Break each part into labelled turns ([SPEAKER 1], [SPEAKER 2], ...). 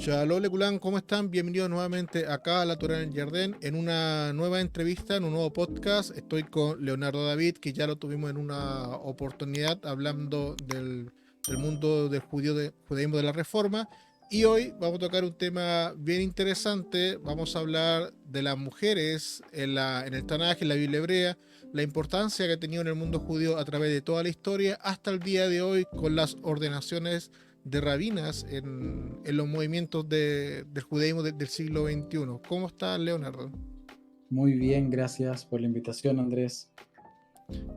[SPEAKER 1] Shalom Leculán, ¿cómo están? Bienvenidos nuevamente acá a La Torá en el Jardín en una nueva entrevista, en un nuevo podcast. Estoy con Leonardo David, que ya lo tuvimos en una oportunidad hablando del mundo del judaísmo de la Reforma. Y hoy vamos a tocar un tema bien interesante. Vamos a hablar de las mujeres en el Tanaj, en la Biblia hebrea, la importancia que ha tenido en el mundo judío a través de toda la historia hasta el día de hoy con las ordenaciones de rabinas en los movimientos del judaísmo del siglo XXI. ¿Cómo está Leonardo?
[SPEAKER 2] Muy bien, gracias por la invitación, Andrés.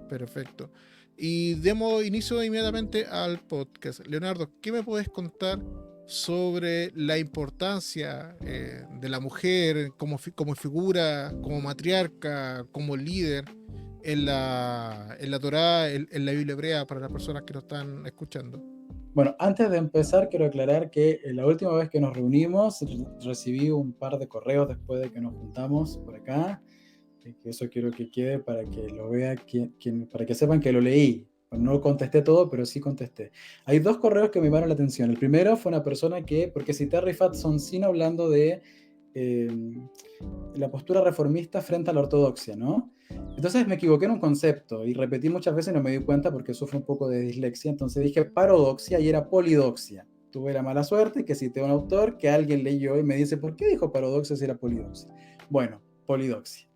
[SPEAKER 1] Perfecto. Y demos inicio inmediatamente al podcast. Leonardo, ¿qué me puedes contar sobre la importancia de la mujer como figura, como matriarca, como líder en la Torá, en la Biblia hebrea para las personas que nos están escuchando?
[SPEAKER 2] Bueno, antes de empezar, quiero aclarar que la última vez que nos reunimos recibí un par de correos después de que nos juntamos por acá, que eso quiero que quede para que lo vea para que sepan que lo leí. No contesté todo, pero sí contesté. Hay dos correos que me llamaron la atención. El primero fue una persona porque cité a Rifat Sonsino hablando de eh, la postura reformista frente a la ortodoxia, ¿no? Entonces me equivoqué en un concepto y repetí muchas veces y no me di cuenta porque sufro un poco de dislexia. Entonces dije parodoxia y era polidoxia. Tuve la mala suerte que cité a un autor que alguien leyó y me dice, ¿por qué dijo parodoxia si era polidoxia? Bueno, polidoxia.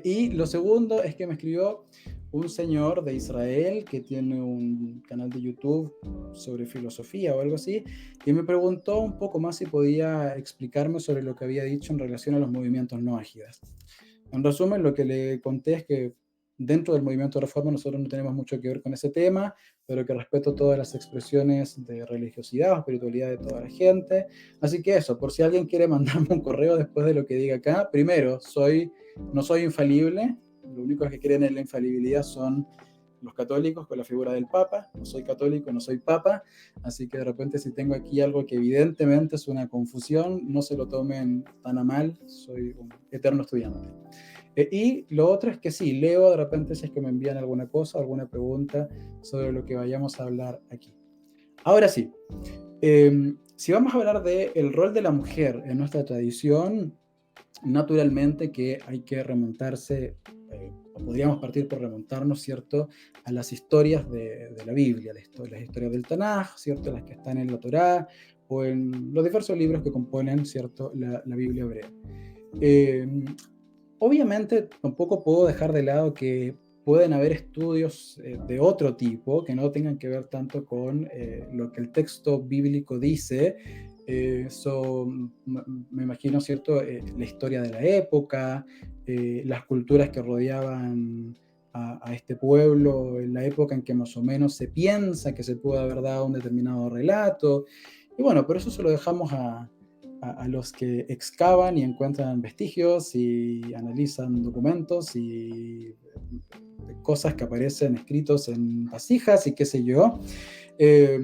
[SPEAKER 2] Y lo segundo es que me escribió un señor de Israel que tiene un canal de YouTube sobre filosofía o algo así, y me preguntó un poco más si podía explicarme sobre lo que había dicho en relación a los movimientos no ágidas. En resumen, lo que le conté es que dentro del movimiento de reforma nosotros no tenemos mucho que ver con ese tema, pero que respeto todas las expresiones de religiosidad o espiritualidad de toda la gente. Así que eso, por si alguien quiere mandarme un correo después de lo que diga acá, primero, no soy infalible, lo único que creen en la infalibilidad son los católicos con la figura del Papa. No soy católico, no soy Papa, así que de repente si tengo aquí algo que evidentemente es una confusión, no se lo tomen tan a mal, soy un eterno estudiante. Y lo otro es que sí, leo de repente si es que me envían alguna cosa, alguna pregunta sobre lo que vayamos a hablar aquí. Ahora sí, si vamos a hablar del rol de la mujer en nuestra tradición, naturalmente que hay que remontarse, o podríamos partir por remontarnos, ¿cierto?, a las historias de la Biblia, las historias del Tanaj, ¿cierto?, las que están en la Torá o en los diversos libros que componen, ¿cierto?, la Biblia hebrea. Eh, Obviamente tampoco puedo dejar de lado que pueden haber estudios de otro tipo que no tengan que ver tanto con lo que el texto bíblico dice. Me imagino, ¿cierto? La historia de la época, las culturas que rodeaban a este pueblo en la época en que más o menos se piensa que se pudo haber dado un determinado relato. Y bueno, por eso se lo dejamos a los que excavan y encuentran vestigios y analizan documentos y cosas que aparecen escritos en vasijas y qué sé yo. Eh,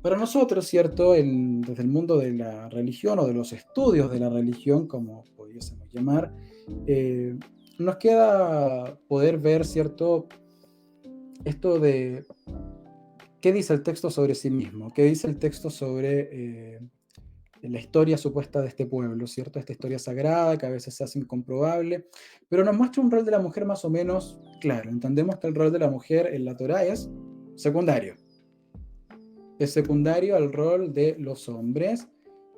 [SPEAKER 2] para nosotros, ¿cierto? Desde el mundo de la religión o de los estudios de la religión, como pudiésemos llamar, eh, nos queda poder ver, ¿cierto? Esto de qué dice el texto sobre sí mismo, qué dice el texto sobre la historia supuesta de este pueblo, ¿cierto? Esta historia sagrada que a veces se hace incomprobable, pero nos muestra un rol de la mujer más o menos claro. Entendemos que el rol de la mujer en la Torá es secundario. Es secundario al rol de los hombres.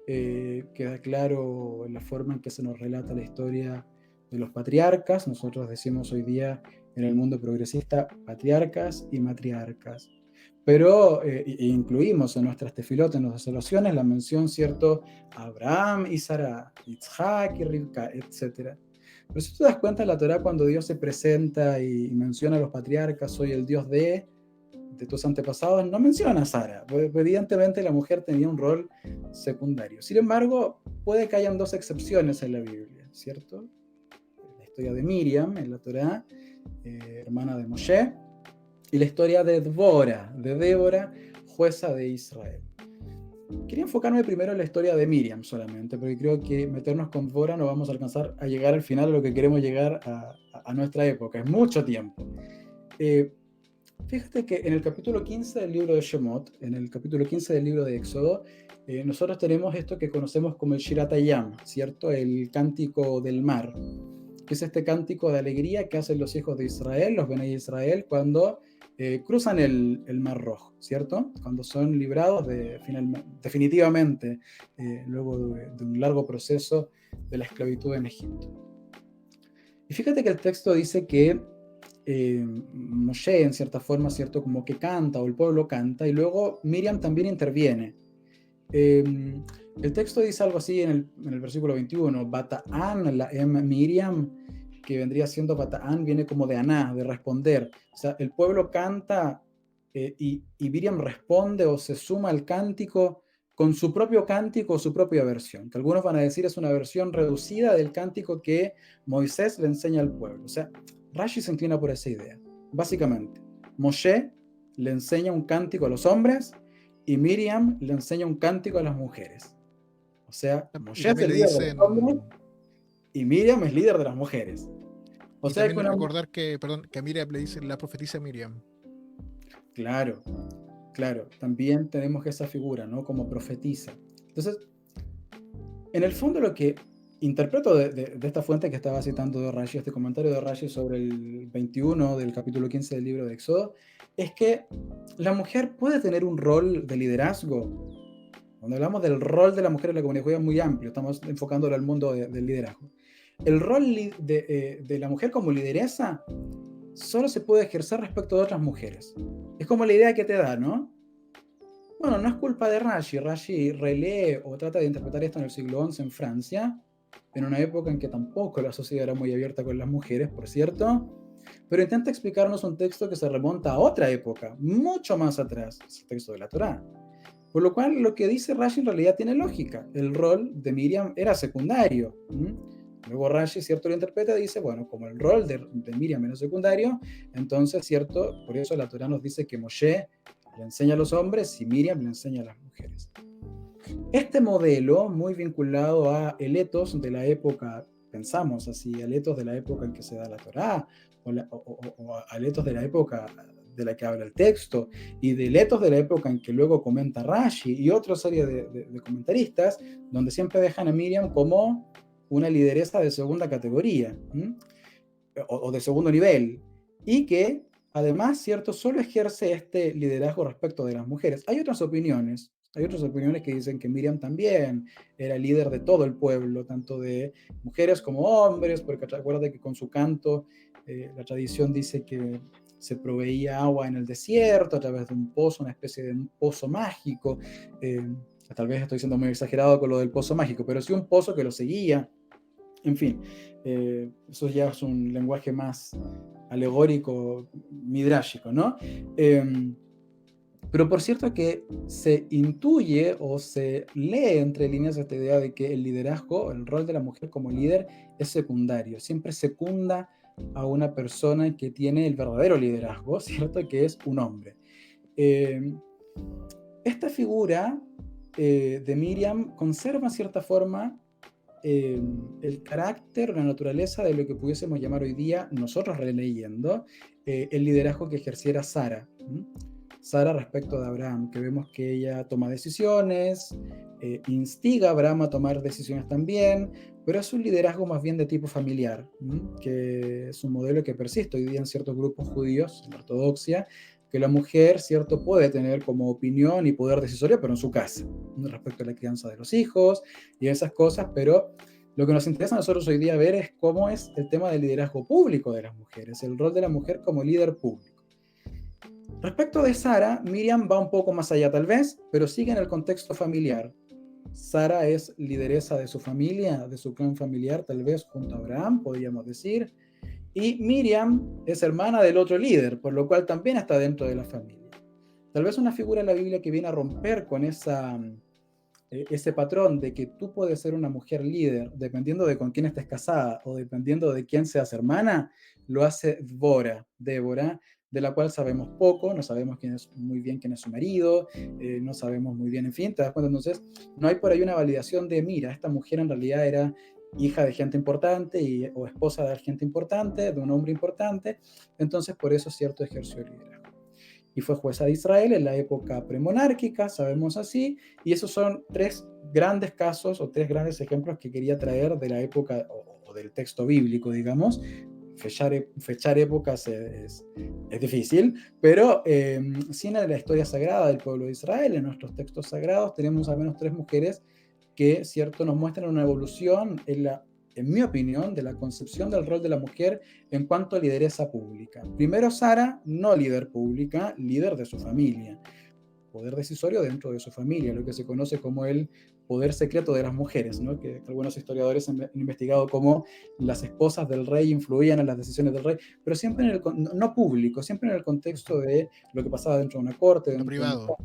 [SPEAKER 2] Queda claro en la forma en que se nos relata la historia de los patriarcas. Nosotros decimos hoy día en el mundo progresista patriarcas y matriarcas. Pero incluimos en nuestras tefilotas, en nuestras oraciones, la mención, ¿cierto?, a Abraham y Sara, Isaac y Rivka, etc. Pero si tú te das cuenta en la Torah, cuando Dios se presenta y menciona a los patriarcas, soy el Dios de tus antepasados, no menciona a Sara. Evidentemente la mujer tenía un rol secundario. Sin embargo, puede que hayan dos excepciones en la Biblia, ¿cierto? La historia de Miriam en la Torah, hermana de Moshe, y la historia de Débora, jueza de Israel. Quería enfocarme primero en la historia de Miriam solamente, porque creo que meternos con Débora no vamos a alcanzar a llegar al final a lo que queremos llegar a nuestra época. Es mucho tiempo. Fíjate que en el capítulo 15 del libro de Shemot, en el capítulo 15 del libro de Éxodo, nosotros tenemos esto que conocemos como el Shirat Hayam, ¿cierto? El cántico del mar, que es este cántico de alegría que hacen los hijos de Israel, los Benei Israel, cuando cruzan el Mar Rojo, ¿cierto? Cuando son librados definitivamente, luego de un largo proceso de la esclavitud en Egipto. Y fíjate que el texto dice que Moshe, en cierta forma, ¿cierto? Como que canta, o el pueblo canta, y luego Miriam también interviene. Eh, el texto dice algo así en el versículo 21, Bata'an, la Miriam, que vendría siendo Bata'an, viene como de Aná, de responder. O sea, el pueblo canta y Miriam responde o se suma al cántico con su propio cántico o su propia versión, que algunos van a decir es una versión reducida del cántico que Moisés le enseña al pueblo. O sea, Rashi se inclina por esa idea. Básicamente, Moshe le enseña un cántico a los hombres y Miriam le enseña un cántico a las mujeres. O sea,
[SPEAKER 1] Y
[SPEAKER 2] Moshe es
[SPEAKER 1] también
[SPEAKER 2] el
[SPEAKER 1] le
[SPEAKER 2] líder de los hombres
[SPEAKER 1] dicen,
[SPEAKER 2] y Miriam es líder de las mujeres. O
[SPEAKER 1] y
[SPEAKER 2] sea que
[SPEAKER 1] también
[SPEAKER 2] una...
[SPEAKER 1] recordar que, perdón, que a Miriam le dicen la profetisa Miriam.
[SPEAKER 2] Claro, claro, también tenemos esa figura, ¿no? Como profetisa. Entonces, en el fondo lo que interpreto de esta fuente que estaba citando de Rashi, este comentario de Rashi sobre el 21 del capítulo 15 del libro de Éxodo, es que la mujer puede tener un rol de liderazgo. Cuando hablamos del rol de la mujer en la comunidad judía es muy amplio, estamos enfocándolo al mundo del liderazgo. El rol de la mujer como lideresa solo se puede ejercer respecto de otras mujeres. Es como la idea que te da, ¿no? Bueno, no es culpa de Rashi. Rashi relee o trata de interpretar esto en el siglo XI en Francia, en una época en que tampoco la sociedad era muy abierta con las mujeres, por cierto, pero intenta explicarnos un texto que se remonta a otra época, mucho más atrás, es el texto de la Torá. Por lo cual, lo que dice Rashi en realidad tiene lógica. El rol de Miriam era secundario. Luego Rashi, ¿cierto?, lo interpreta y dice, bueno, como el rol de Miriam era secundario, entonces, ¿cierto?, por eso la Torá nos dice que Moshe le enseña a los hombres y Miriam le enseña a las mujeres. Este modelo, muy vinculado a el etos de la época, pensamos así, al etos de la época en que se da la Torá, o al etos de la época de la que habla el texto, y del etos de la época en que luego comenta Rashi y otra serie de comentaristas, donde siempre dejan a Miriam como una lideresa de segunda categoría, o de segundo nivel, y que además, ¿cierto?, solo ejerce este liderazgo respecto de las mujeres. Hay otras opiniones que dicen que Miriam también era líder de todo el pueblo, tanto de mujeres como hombres, porque recuerda que con su canto la tradición dice que se proveía agua en el desierto a través de un pozo, una especie de un pozo mágico. Tal vez estoy siendo muy exagerado con lo del pozo mágico, pero sí un pozo que lo seguía. En fin, eso ya es un lenguaje más alegórico, midrásico, ¿no? Pero por cierto que se intuye o se lee entre líneas esta idea de que el liderazgo, el rol de la mujer como líder es secundario, siempre secunda a una persona que tiene el verdadero liderazgo, ¿cierto? Que es un hombre. Esta figura de Miriam conserva en cierta forma el carácter, la naturaleza de lo que pudiésemos llamar hoy día, nosotros releyendo, el liderazgo que ejerciera Sara. Sara respecto de Abraham, que vemos que ella toma decisiones, instiga a Abraham a tomar decisiones también, pero es un liderazgo más bien de tipo familiar, que es un modelo que persiste hoy día en ciertos grupos judíos, en la ortodoxia, que la mujer, cierto, puede tener como opinión y poder decisorio, pero en su casa, respecto a la crianza de los hijos y esas cosas, pero lo que nos interesa a nosotros hoy día ver es cómo es el tema del liderazgo público de las mujeres, el rol de la mujer como líder público. Respecto de Sara, Miriam va un poco más allá tal vez, pero sigue en el contexto familiar. Sara es lideresa de su familia, de su clan familiar, tal vez junto a Abraham, podríamos decir, y Miriam es hermana del otro líder, por lo cual también está dentro de la familia. Tal vez una figura en la Biblia que viene a romper con ese patrón de que tú puedes ser una mujer líder dependiendo de con quién estés casada o dependiendo de quién seas hermana, lo hace Débora, de la cual sabemos poco, no sabemos muy bien quién es su marido, no sabemos muy bien, en fin, te das cuenta, entonces no hay por ahí una validación de, mira, esta mujer en realidad era hija de gente importante o esposa de gente importante, de un hombre importante, entonces por eso cierto ejerció el liderazgo. y fue jueza de Israel en la época premonárquica, sabemos así, y esos son tres grandes casos o tres grandes ejemplos que quería traer de la época o del texto bíblico, digamos. Fechar épocas es difícil, pero sí en la historia sagrada del pueblo de Israel, en nuestros textos sagrados, tenemos al menos tres mujeres que, cierto, nos muestran una evolución en mi opinión, de la concepción del rol de la mujer en cuanto a lideresa pública. Primero Sara, no líder pública, líder de su familia, poder decisorio dentro de su familia, lo que se conoce como el poder secreto de las mujeres, ¿no? Que algunos historiadores han investigado cómo las esposas del rey influían en las decisiones del rey, pero siempre no público, siempre en el contexto de lo que pasaba dentro de una corte,
[SPEAKER 1] Lo
[SPEAKER 2] dentro de una
[SPEAKER 1] privado.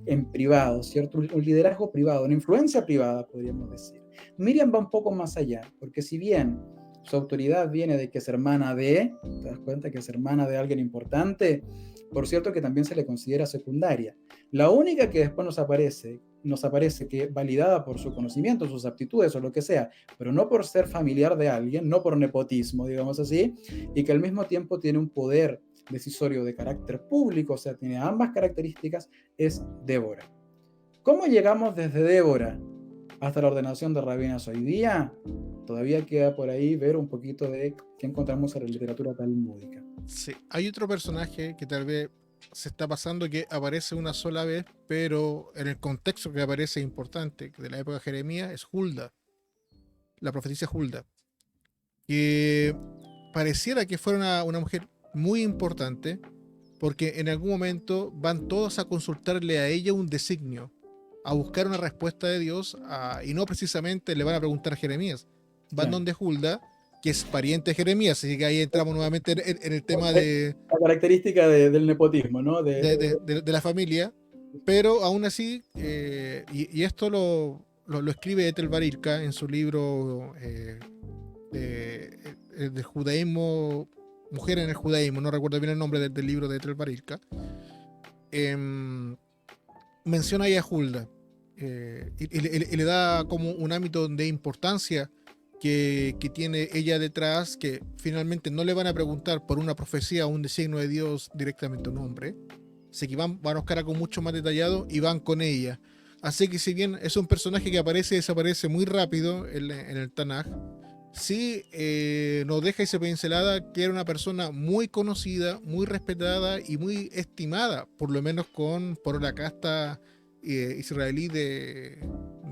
[SPEAKER 2] en privado, ¿cierto? Un liderazgo privado, una influencia privada, podríamos decir. Miriam va un poco más allá, porque si bien su autoridad viene de que es hermana de, ¿te das cuenta que es hermana de alguien importante? Por cierto que también se le considera secundaria. La única que después nos aparece que validada por su conocimiento, sus aptitudes o lo que sea, pero no por ser familiar de alguien, no por nepotismo, digamos así, y que al mismo tiempo tiene un poder decisorio de carácter público, o sea, tiene ambas características, es Débora. ¿Cómo llegamos desde Débora hasta la ordenación de rabinas hoy día? Todavía queda por ahí ver un poquito de qué encontramos en la literatura talmúdica.
[SPEAKER 1] Sí, hay otro personaje que tal vez se está pasando que aparece una sola vez, pero en el contexto que aparece importante de la época de Jeremías es Hulda, la profetisa Hulda, que pareciera que fuera una mujer muy importante, porque en algún momento van todos a consultarle a ella un designio, a buscar una respuesta de Dios, y no precisamente le van a preguntar a Jeremías, van
[SPEAKER 2] Claro.
[SPEAKER 1] donde Hulda, que es pariente de Jeremías, así que ahí entramos nuevamente en el tema de,
[SPEAKER 2] La característica del nepotismo, ¿no?
[SPEAKER 1] de la familia, pero aún así, y esto lo escribe Ethel Barilka en su libro del judaísmo, Mujer en el judaísmo, no recuerdo bien el nombre del libro de Ethel Barilka, menciona ahí a Hulda, y le da como un ámbito de importancia que tiene ella detrás, que finalmente no le van a preguntar por una profecía o un designio de Dios directamente a un hombre. Así que van a buscar algo mucho más detallado y van con ella. Así que si bien es un personaje que aparece y desaparece muy rápido en el Tanaj, sí nos deja esa pincelada que era una persona muy conocida, muy respetada y muy estimada, por lo menos por la casta israelí de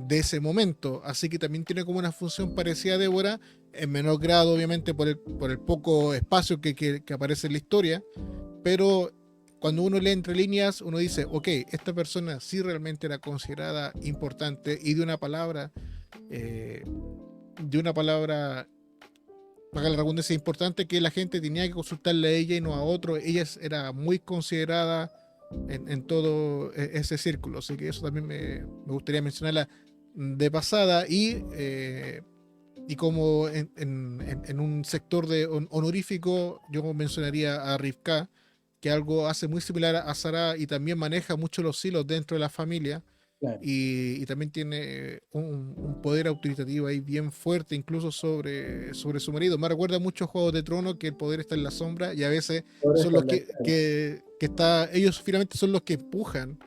[SPEAKER 1] ese momento. Así que también tiene como una función parecida a Débora, en menor grado obviamente por el poco espacio que aparece en la historia, pero cuando uno lee entre líneas, uno dice, ok, esta persona sí realmente era considerada importante y eh, de una palabra, para la redundancia, importante, que la gente tenía que consultarle a ella y no a otro. Ella era muy considerada en todo ese círculo, así que eso también me gustaría mencionarla de pasada. Y como en un sector de honorífico, yo mencionaría a Rivka, que algo hace muy similar a Sarah y también maneja mucho los hilos dentro de la familia,
[SPEAKER 2] Claro.
[SPEAKER 1] y también tiene un poder autoritativo ahí bien fuerte, incluso sobre su marido. Me recuerda mucho a Juego de Tronos, que el poder está en la sombra y a veces
[SPEAKER 2] Ahora
[SPEAKER 1] son
[SPEAKER 2] está
[SPEAKER 1] los
[SPEAKER 2] la-
[SPEAKER 1] ellos finalmente son los que empujan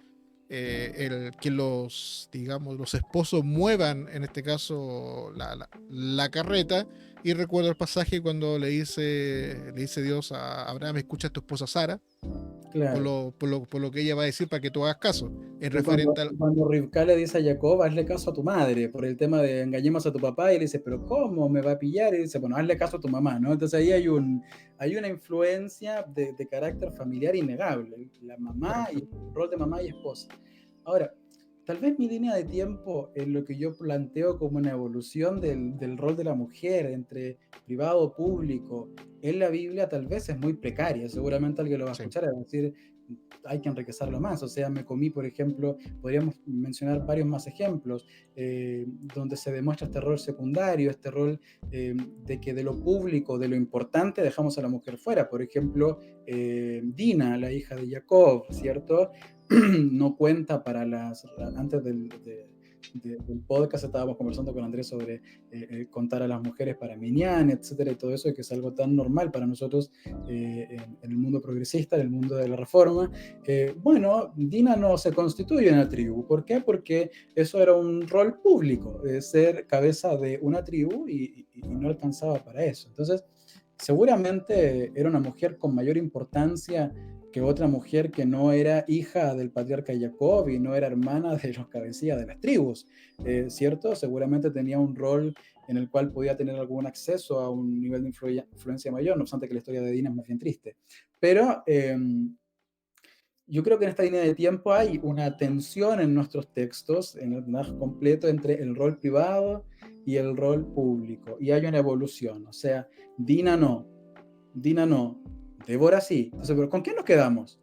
[SPEAKER 1] que digamos, los esposos muevan, en este caso, la carreta. Y recuerdo el pasaje cuando le dice Dios a Abraham, escucha a tu esposa Sara,
[SPEAKER 2] Claro.
[SPEAKER 1] por lo que ella va a decir para que tú hagas caso, en
[SPEAKER 2] Y cuando,
[SPEAKER 1] referente al...
[SPEAKER 2] cuando Rivka le dice a Jacob, hazle caso a tu madre, por el tema de engañemos a tu papá, y él dice, pero ¿cómo me va a pillar? Y dice, bueno, hazle caso a tu mamá, ¿no? Entonces ahí hay una influencia de carácter familiar innegable, la mamá y
[SPEAKER 1] Correcto.
[SPEAKER 2] el rol de mamá y esposa. Ahora, tal vez mi línea de tiempo en lo que yo planteo como una evolución del rol de la mujer entre privado o público en la Biblia tal vez es muy precaria. Seguramente alguien lo va a
[SPEAKER 1] Sí.
[SPEAKER 2] escuchar y va a decir, hay que enriquecerlo más. O sea, me comí, por ejemplo, podríamos mencionar varios más ejemplos, donde se demuestra este rol secundario, este rol de que de lo público, de lo importante, dejamos a la mujer fuera. Por ejemplo, Dina, la hija de Jacob, ¿cierto? No cuenta para antes del podcast estábamos conversando con Andrés sobre contar a las mujeres para Minyan, etcétera, y todo eso, que es algo tan normal para nosotros en el mundo progresista, en el mundo de la reforma. Bueno, Dina no se constituye en una tribu. ¿Por qué? Porque eso era un rol público, ser cabeza de una tribu y no alcanzaba para eso. Entonces, seguramente era una mujer con mayor importancia que otra mujer que no era hija del patriarca Jacob y no era hermana de los cabecillas de las tribus, ¿cierto? Seguramente tenía un rol en el cual podía tener algún acceso a un nivel de influencia mayor, no obstante que la historia de Dina es más bien triste. Pero yo creo que en esta línea de tiempo hay una tensión en nuestros textos, en el más completo, entre el rol privado y el rol público, y hay una evolución. O sea, Dina no, Débora sí. Entonces, ¿pero con quién nos quedamos?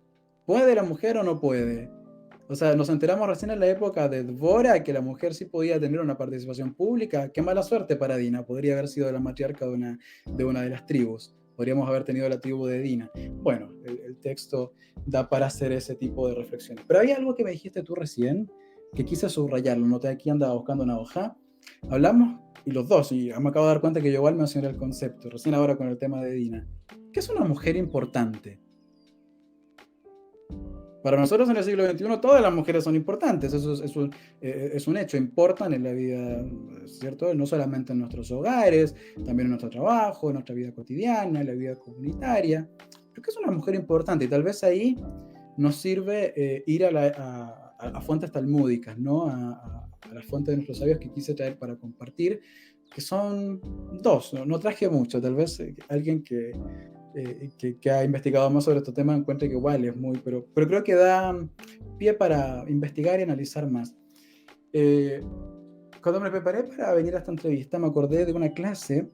[SPEAKER 2] ¿Puede la mujer o no puede? O sea, nos enteramos recién en la época de Débora que la mujer sí podía tener una participación pública. Qué mala suerte para Dina. Podría haber sido la matriarca de una de las tribus. Podríamos haber tenido la tribu de Dina. Bueno, el texto da para hacer ese tipo de reflexiones. Pero hay algo que me dijiste tú recién, que quise subrayarlo. Noté aquí, andaba buscando una hoja. Hablamos, y los dos, y me acabo de dar cuenta que yo igual mencioné el concepto, recién ahora con el tema de Dina. ¿Qué es una mujer importante? Para nosotros en el siglo XXI todas las mujeres son importantes, eso es un hecho, importan en la vida, ¿cierto? No solamente en nuestros hogares, también en nuestro trabajo, en nuestra vida cotidiana, en la vida comunitaria. Pero ¿qué es una mujer importante? Y tal vez ahí nos sirve ir a fuentes talmúdicas, ¿no? A las fuentes de nuestros sabios que quise traer para compartir, que son dos, no traje mucho, tal vez alguien que ha investigado más sobre este tema encuentre que igual es muy, pero creo que da pie para investigar y analizar más. Cuando me preparé para venir a esta entrevista, me acordé de una clase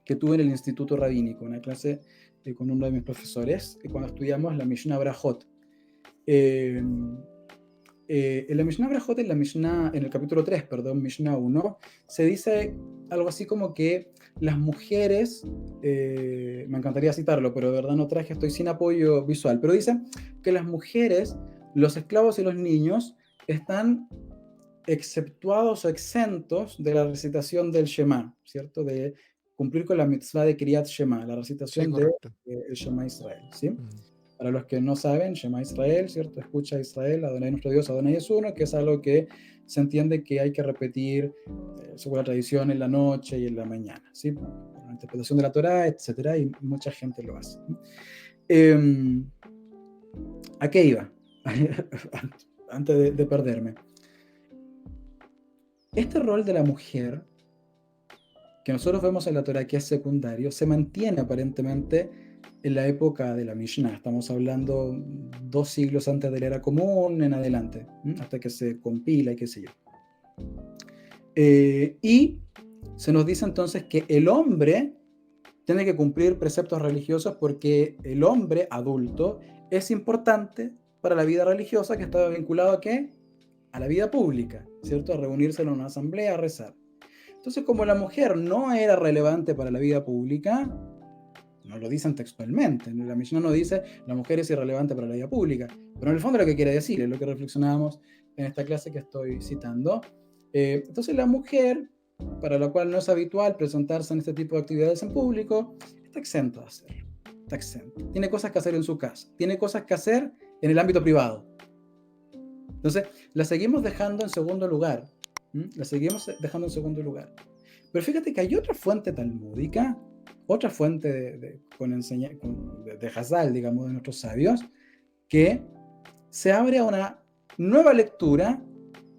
[SPEAKER 2] que tuve en el Instituto Rabínico, una clase con uno de mis profesores, cuando estudiamos la Mishnah Brajot. En la Mishnah Brajot, en el capítulo 3, perdón, Mishnah 1, se dice algo así como que las mujeres, me encantaría citarlo, pero de verdad no traje, estoy sin apoyo visual, pero dice que las mujeres, los esclavos y los niños están exceptuados o exentos de la recitación del Shema, ¿cierto? De cumplir con la mitzvah de Kriyat Shema, la
[SPEAKER 1] Sí,
[SPEAKER 2] recitación del
[SPEAKER 1] correcto.
[SPEAKER 2] Shema Israel, ¿sí?
[SPEAKER 1] Mm.
[SPEAKER 2] Para los que no saben, Shema Israel, ¿cierto? Escucha a Israel, Adonai nuestro Dios, Adonai es uno, que es algo que se entiende que hay que repetir según la tradición en la noche y en la mañana, ¿sí? Por la interpretación de la Torá, etcétera, y mucha gente lo hace. ¿A qué iba? Antes de perderme. Este rol de la mujer que nosotros vemos en la Torá que es secundario, se mantiene aparentemente en la época de la Mishnah. Estamos hablando 2 siglos antes de la era común en adelante, hasta que se compila y qué sé yo. Y se nos dice entonces que el hombre tiene que cumplir preceptos religiosos porque el hombre adulto es importante para la vida religiosa, que estaba vinculado ¿a qué? A la vida pública, ¿cierto? A reunirse en una asamblea, a rezar. Entonces, como la mujer no era relevante para la vida pública, no lo dicen textualmente, la Mishnah no dice la mujer es irrelevante para la vida pública, pero en el fondo lo que quiere decir es lo que reflexionábamos en esta clase que estoy citando. Entonces la mujer, para la cual no es habitual presentarse en este tipo de actividades en público, está exenta de hacerlo, está exenta. Tiene cosas que hacer en su casa, tiene cosas que hacer en el ámbito privado. Entonces, la seguimos dejando en segundo lugar. La seguimos dejando en segundo lugar. Pero fíjate que hay otra fuente talmúdica, otra fuente de Hazal, digamos, de nuestros sabios, que se abre a una nueva lectura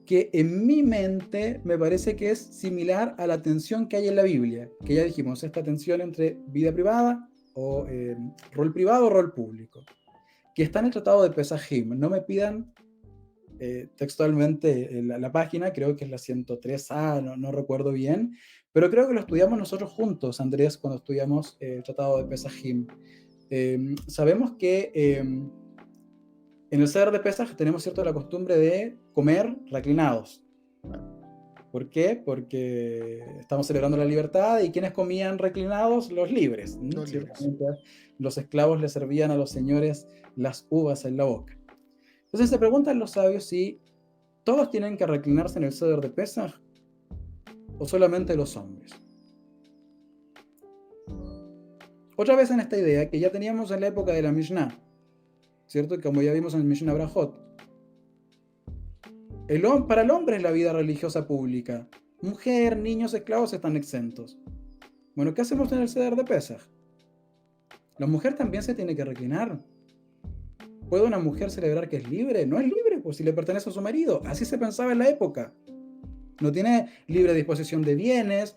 [SPEAKER 2] que en mi mente me parece que es similar a la tensión que hay en la Biblia, que ya dijimos, esta tensión entre vida privada o rol privado o rol público, que está en el Tratado de Pesajim. No me pidan textualmente la página, creo que es la 103A, no recuerdo bien, pero creo que lo estudiamos nosotros juntos, Andrés, cuando estudiamos el Tratado de Pesajim. Sabemos que en el Seder de Pesaj tenemos cierto la costumbre de comer reclinados. ¿Por qué? Porque estamos celebrando la libertad y ¿quiénes comían reclinados? Los libres.
[SPEAKER 1] Los libres.
[SPEAKER 2] Los esclavos le servían a los señores las uvas en la boca. Entonces se preguntan los sabios si ¿Todos tienen que reclinarse en el Seder de Pesaj o solamente los hombres? Otra vez en esta idea que ya teníamos en la época de la Mishnah, ¿cierto? Como ya vimos en el Mishnah Brajot. Para el hombre es la vida religiosa pública. Mujer, niños, esclavos están exentos. Bueno, ¿qué hacemos en el Seder de Pesaj? La mujer también se tiene que reclinar. ¿Puede una mujer celebrar que es libre? No es libre, pues si le pertenece a su marido. Así se pensaba en la época. No tiene libre disposición de bienes.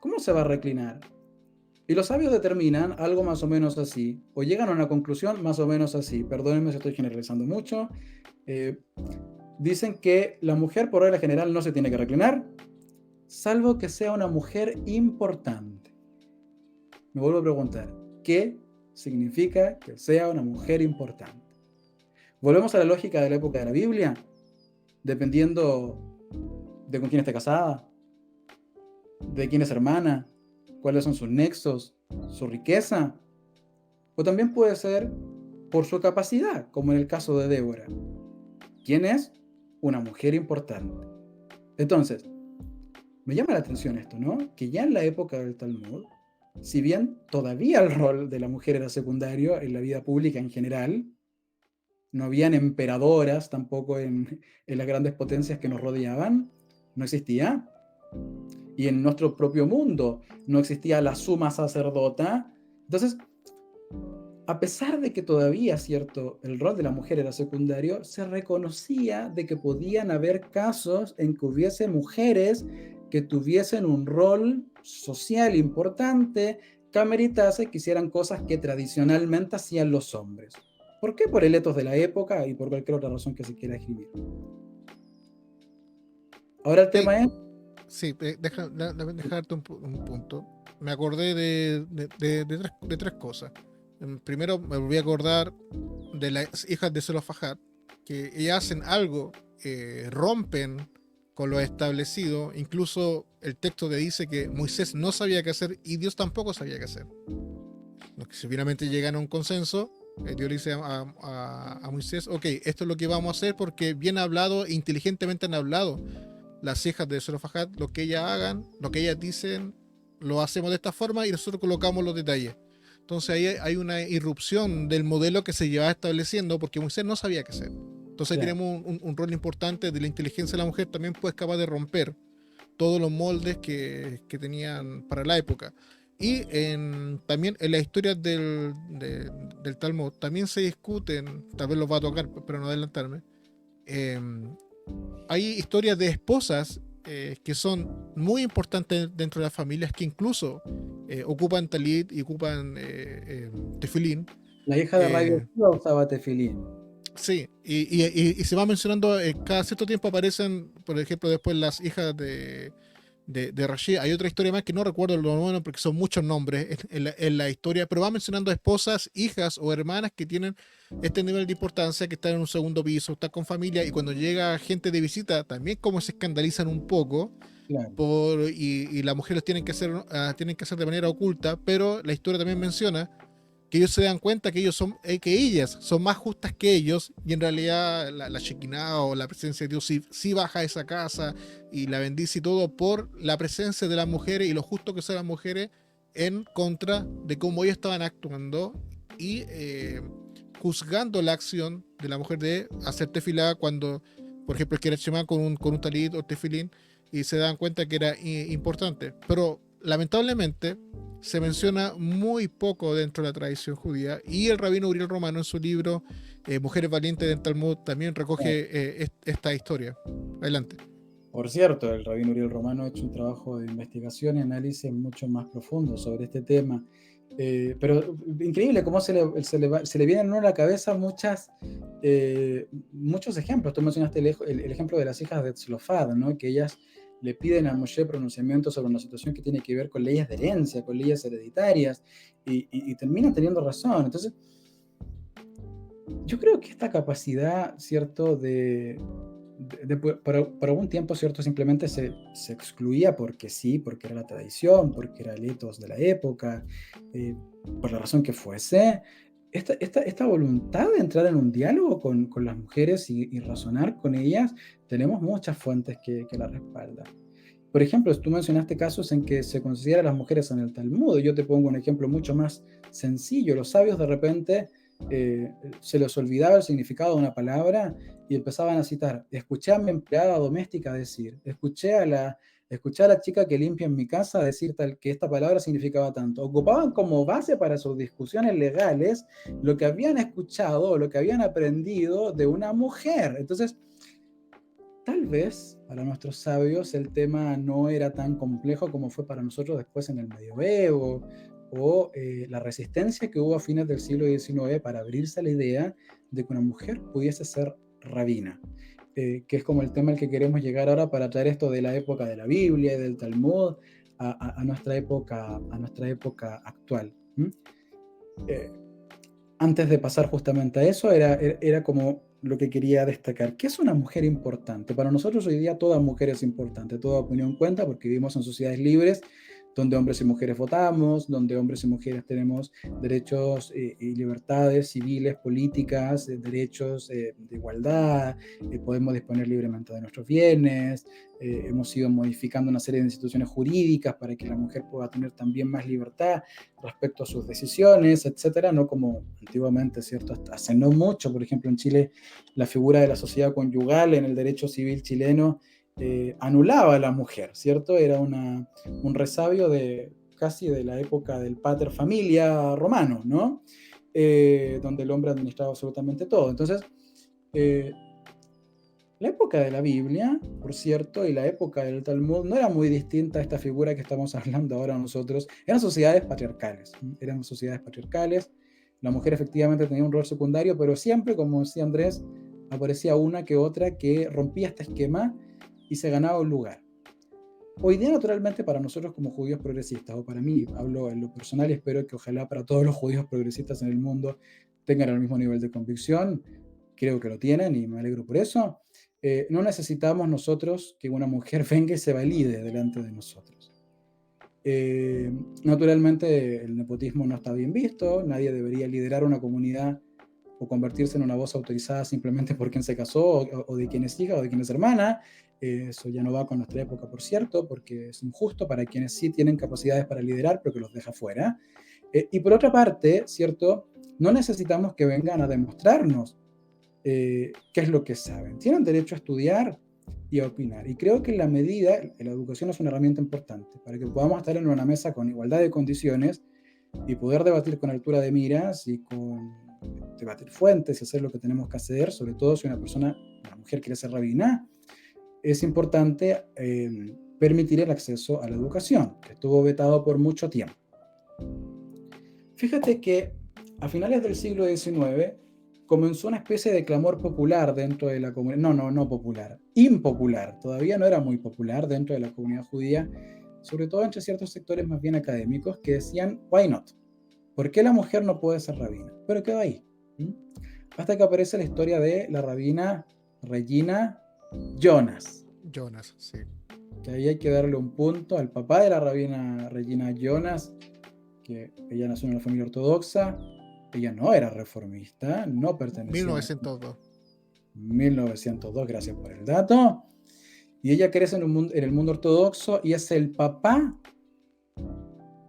[SPEAKER 2] ¿Cómo se va a reclinar? Y los sabios determinan algo más o menos así, o llegan a una conclusión más o menos así. Perdónenme si estoy generalizando mucho. Dicen que la mujer por regla general no se tiene que reclinar, salvo que sea una mujer importante. Me vuelvo a preguntar, ¿qué significa que sea una mujer importante? Volvemos a la lógica de la época de la Biblia, dependiendo de con quién esté casada, de quién es hermana, cuáles son sus nexos, su riqueza, o también puede ser por su capacidad, como en el caso de Débora. ¿Quién es? Una mujer importante. Entonces, me llama la atención esto, ¿no? Que ya en la época del Talmud, si bien todavía el rol de la mujer era secundario en la vida pública en general, no habían emperadoras tampoco en las grandes potencias que nos rodeaban, no existía. Y en nuestro propio mundo no existía la suma sacerdota. Entonces, a pesar de que todavía, cierto, el rol de la mujer era secundario, se reconocía de que podían haber casos en que hubiese mujeres que tuviesen un rol social importante, que ameritase que hicieran cosas que tradicionalmente hacían los hombres. ¿Por qué? Por el etos de la época y por cualquier otra razón que se quiera escribir. Ahora el
[SPEAKER 1] Sí,
[SPEAKER 2] tema es...
[SPEAKER 1] sí, déjame dejarte un punto. Me acordé de tres cosas. Primero me volví a acordar de las hijas de Zelofajad, que ellas hacen algo, rompen con lo establecido. Incluso el texto te dice que Moisés no sabía qué hacer y Dios tampoco sabía qué hacer. Los que finalmente llegan a un consenso, Dios le dice a Moisés, ok, esto es lo que vamos a hacer porque bien hablado, inteligentemente han hablado las hijas de Zelofajad, lo que ellas hagan, lo que ellas dicen, lo hacemos de esta forma y nosotros colocamos los detalles. Entonces ahí hay una irrupción del modelo que se llevaba estableciendo porque Moisés no sabía qué hacer. Entonces ahí
[SPEAKER 2] Claro.
[SPEAKER 1] tenemos un rol importante de la inteligencia de la mujer, también pues capaz de romper todos los moldes que tenían para la época. Y también en las historias del Talmud también se discuten, tal vez los va a tocar, pero no adelantarme, eh, hay historias de esposas que son muy importantes dentro de las familias que incluso ocupan talit y ocupan tefilín.
[SPEAKER 2] La hija de Rabbi
[SPEAKER 1] Eh,
[SPEAKER 2] Akiva usaba tefilín.
[SPEAKER 1] sí, y se va mencionando, cada cierto tiempo aparecen, por ejemplo, después las hijas de Rashid. Hay otra historia más que no recuerdo lo bueno porque son muchos nombres en la historia, pero va mencionando esposas, hijas o hermanas que tienen este nivel de importancia, que están en un segundo piso, están con familia y cuando llega gente de visita también como se escandalizan un poco
[SPEAKER 2] Claro,
[SPEAKER 1] y las mujeres tienen que hacer de manera oculta, pero la historia también menciona que ellos se dan cuenta que que ellas son más justas que ellos y en realidad la Shekinah o la presencia de Dios sí baja a esa casa y la bendice y todo por la presencia de las mujeres y lo justo que son las mujeres en contra de cómo ellos estaban actuando y juzgando la acción de la mujer de hacer tefilá cuando, por ejemplo, quiere shema con un talit o tefilín y se dan cuenta que era importante. Pero lamentablemente se menciona muy poco dentro de la tradición judía y el rabino Uriel Romano en su libro Mujeres Valientes del Talmud también
[SPEAKER 2] claro.
[SPEAKER 1] recoge esta historia. Adelante.
[SPEAKER 2] Por cierto, el rabino Uriel Romano ha hecho un trabajo de investigación y análisis mucho más profundo sobre este tema. Pero increíble cómo se le vienen a uno a la cabeza muchos ejemplos. Tú mencionaste el ejemplo de las hijas de Tzlofad, ¿no? Que ellas le piden a Moshe pronunciamiento sobre una situación que tiene que ver con leyes de herencia, con leyes hereditarias, y terminan teniendo razón. Entonces, yo creo que esta capacidad, ¿cierto?, por algún tiempo, ¿cierto?, simplemente se excluía porque sí, porque era la tradición, porque era el ethos de la época, por la razón que fuese. esta voluntad de entrar en un diálogo con las mujeres y razonar con ellas, tenemos muchas fuentes que la respaldan. Por ejemplo, tú mencionaste casos en que se considera a las mujeres en el Talmud. Yo te pongo un ejemplo mucho más sencillo. Los sabios de repente se les olvidaba el significado de una palabra y empezaban a citar. Escuché a mi empleada doméstica decir, escuché a la chica que limpia en mi casa decir tal, que esta palabra significaba tanto. Ocupaban como base para sus discusiones legales lo que habían escuchado o lo que habían aprendido de una mujer. Entonces, tal vez para nuestros sabios el tema no era tan complejo como fue para nosotros después en el medioevo, o la resistencia que hubo a fines del siglo XIX para abrirse a la idea de que una mujer pudiese ser rabina, que es como el tema al que queremos llegar ahora para traer esto de la época de la Biblia y del Talmud a nuestra época actual. Eh, Antes de pasar justamente a eso, era como lo que quería destacar. ¿Qué es una mujer importante? Para nosotros hoy día toda mujer es importante, toda opinión cuenta porque vivimos en sociedades libres donde hombres y mujeres votamos, donde hombres y mujeres tenemos derechos y libertades civiles, políticas, derechos de igualdad, podemos disponer libremente de nuestros bienes, hemos ido modificando una serie de instituciones jurídicas para que la mujer pueda tener también más libertad respecto a sus decisiones, etcétera, no como antiguamente, ¿cierto? Hasta hace no mucho, por ejemplo, en Chile, la figura de la sociedad conyugal en el derecho civil chileno anulaba a la mujer, ¿cierto? Era un resabio casi de la época del pater familia romano, ¿no? Donde el hombre administraba absolutamente todo. Entonces, la época de la Biblia, por cierto, y la época del Talmud no era muy distinta a esta figura que estamos hablando ahora nosotros. Eran sociedades patriarcales, eran sociedades patriarcales. La mujer efectivamente tenía un rol secundario, pero siempre, como decía Andrés, aparecía una que otra que rompía este esquema y se ganaba un lugar. Hoy día, naturalmente, para nosotros como judíos progresistas, o para mí, hablo en lo personal y espero que ojalá para todos los judíos progresistas en el mundo tengan el mismo nivel de convicción, creo que lo tienen y me alegro por eso, no necesitamos nosotros que una mujer venga y se valide delante de nosotros. Naturalmente, el nepotismo no está bien visto, nadie debería liderar una comunidad o convertirse en una voz autorizada simplemente por quien se casó o de quien es hija o de quien es hermana. Eso ya no va con nuestra época, por cierto, porque es injusto para quienes sí tienen capacidades para liderar, pero que los deja fuera. Y por otra parte, ¿cierto? No necesitamos que vengan a demostrarnos qué es lo que saben. Tienen derecho a estudiar y a opinar. Y creo que en la medida, la educación es una herramienta importante para que podamos estar en una mesa con igualdad de condiciones y poder debatir con altura de miras y con debatir fuentes y hacer lo que tenemos que hacer, sobre todo si una mujer quiere ser rabina, es importante permitir el acceso a la educación, que estuvo vetado por mucho tiempo. Fíjate que a finales del siglo XIX comenzó una especie de clamor popular dentro de la comunidad, no popular, impopular, todavía no era muy popular dentro de la comunidad judía, sobre todo entre ciertos sectores más bien académicos que decían, why not? ¿Por qué la mujer no puede ser rabina? Pero quedó ahí. Hasta que aparece la historia de la rabina Regina Jonas.
[SPEAKER 1] Jonas, sí.
[SPEAKER 2] Que ahí hay que darle un punto al papá de la rabina Regina Jonas, que ella nació en una familia ortodoxa, ella no era reformista, no pertenecía
[SPEAKER 1] 1902.
[SPEAKER 2] 1902, gracias por el dato. Y ella crece en el mundo ortodoxo y es el papá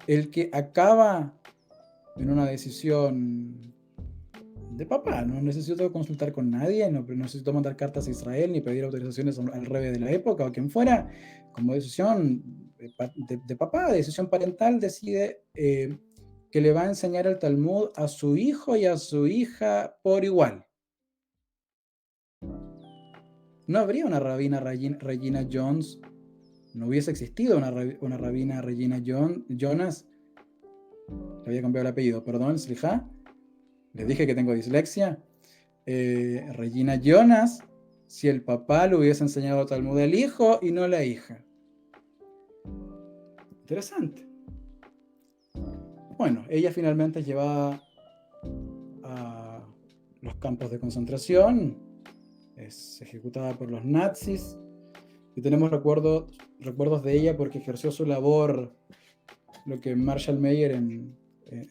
[SPEAKER 2] el que acaba en una decisión de papá. No necesito consultar con nadie, no necesito mandar cartas a Israel ni pedir autorizaciones al rebe de la época o quien fuera. Como decisión de papá, decisión parental, decide que le va a enseñar el Talmud a su hijo y a su hija por igual. No habría una rabina Regina Jones, no hubiese existido una rabina Regina Jonas, le había cambiado el apellido, perdón, Slijá, les dije que tengo dislexia, Regina Jonas, si el papá le hubiese enseñado Talmud al hijo y no la hija. Interesante. Bueno, ella finalmente es llevada a los campos de concentración, es ejecutada por los nazis y tenemos recuerdos de ella porque ejerció su labor, lo que Marshall Mayer en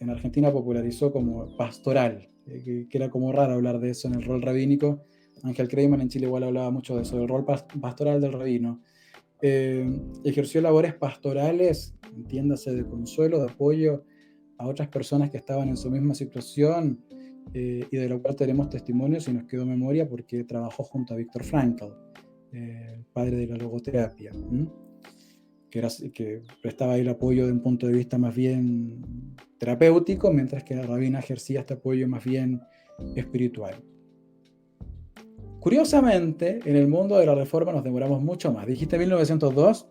[SPEAKER 2] en Argentina popularizó como pastoral, que era como raro hablar de eso en el rol rabínico. Ángel Kreiman en Chile igual hablaba mucho de eso, del rol pastoral del rabino. Ejerció labores pastorales, entiéndase, de consuelo, de apoyo a otras personas que estaban en su misma situación, y de lo cual tenemos testimonios y nos quedó memoria porque trabajó junto a Viktor Frankl, el padre de la logoterapia, que prestaba ahí el apoyo de un punto de vista más bien terapéutico, mientras que la rabina ejercía este apoyo más bien espiritual. Curiosamente, en el mundo de la reforma nos demoramos mucho más. Dijiste 1902,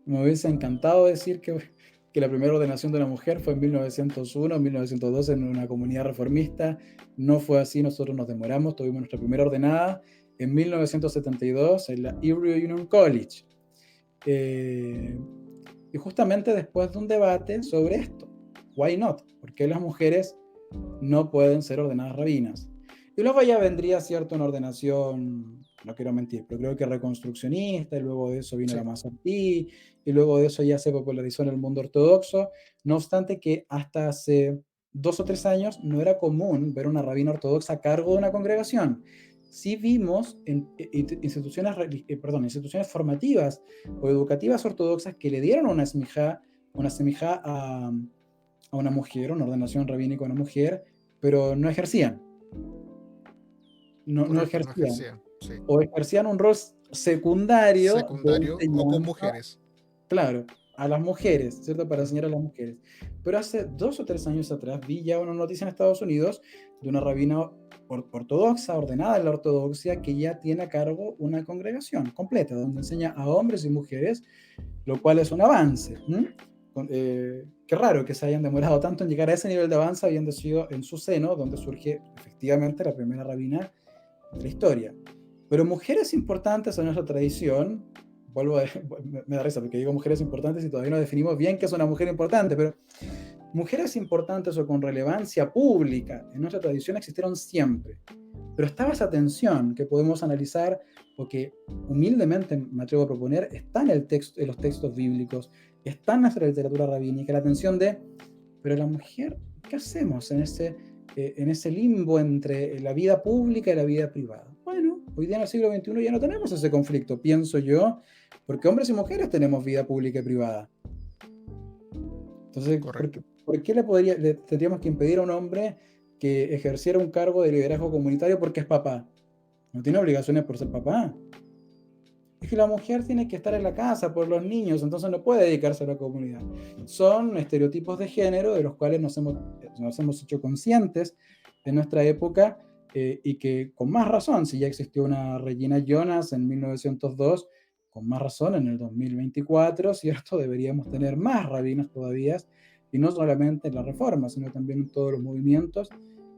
[SPEAKER 2] me hubiese encantado decir que la primera ordenación de una mujer fue en 1901, 1902 en una comunidad reformista. No fue así, nosotros nos demoramos, tuvimos nuestra primera ordenada en 1972 en la Hebrew Union College. Y justamente después de un debate sobre esto, why not? ¿Por qué las mujeres no pueden ser ordenadas rabinas? Y luego ya vendría, cierto, una ordenación, no quiero mentir, pero creo que reconstruccionista, y luego de eso vino la Mazartí, y luego de eso ya se popularizó en el mundo ortodoxo. No obstante que hasta hace 2 o 3 años no era común ver una rabina ortodoxa a cargo de una congregación. Sí vimos en instituciones formativas o educativas ortodoxas que le dieron una semijá a una mujer, una ordenación rabínica a una mujer, pero no ejercían. No
[SPEAKER 1] Correcto, no
[SPEAKER 2] ejercían.
[SPEAKER 1] ejercían. Sí.
[SPEAKER 2] O ejercían un rol secundario
[SPEAKER 1] Secundario
[SPEAKER 2] de
[SPEAKER 1] o con
[SPEAKER 2] enseñanza,
[SPEAKER 1] mujeres.
[SPEAKER 2] claro, a las mujeres, ¿cierto? Para enseñar a las mujeres. Pero hace 2 o 3 años atrás vi ya una noticia en Estados Unidos de una rabina ortodoxa, ordenada en la ortodoxia, que ya tiene a cargo una congregación completa, donde enseña a hombres y mujeres, lo cual es un avance. Qué raro que se hayan demorado tanto en llegar a ese nivel de avance, habiendo sido en su seno donde surge efectivamente la primera rabina de la historia. Pero mujeres importantes en nuestra tradición, me da risa porque digo mujeres importantes y todavía no definimos bien qué es una mujer importante, pero mujeres importantes o con relevancia pública en nuestra tradición existieron siempre. Pero estaba esa tensión que podemos analizar o que humildemente me atrevo a proponer, está en los textos bíblicos, está en nuestra literatura rabínica, la tensión de, pero la mujer, ¿qué hacemos en ese limbo entre la vida pública y la vida privada? Bueno, hoy día en el siglo XXI ya no tenemos ese conflicto, pienso yo, porque hombres y mujeres tenemos vida pública y privada. Entonces, ¿por qué le tendríamos que impedir a un hombre que ejerciera un cargo de liderazgo comunitario porque es papá? No tiene obligaciones por ser papá. Es que la mujer tiene que estar en la casa por los niños, entonces no puede dedicarse a la comunidad. Son estereotipos de género de los cuales nos hemos hecho conscientes en nuestra época, y que con más razón, si ya existió una Regina Jonas en 1902, con más razón en el 2024, ¿cierto? Deberíamos tener más rabinas todavía, y no solamente en la reforma, sino también en todos los movimientos,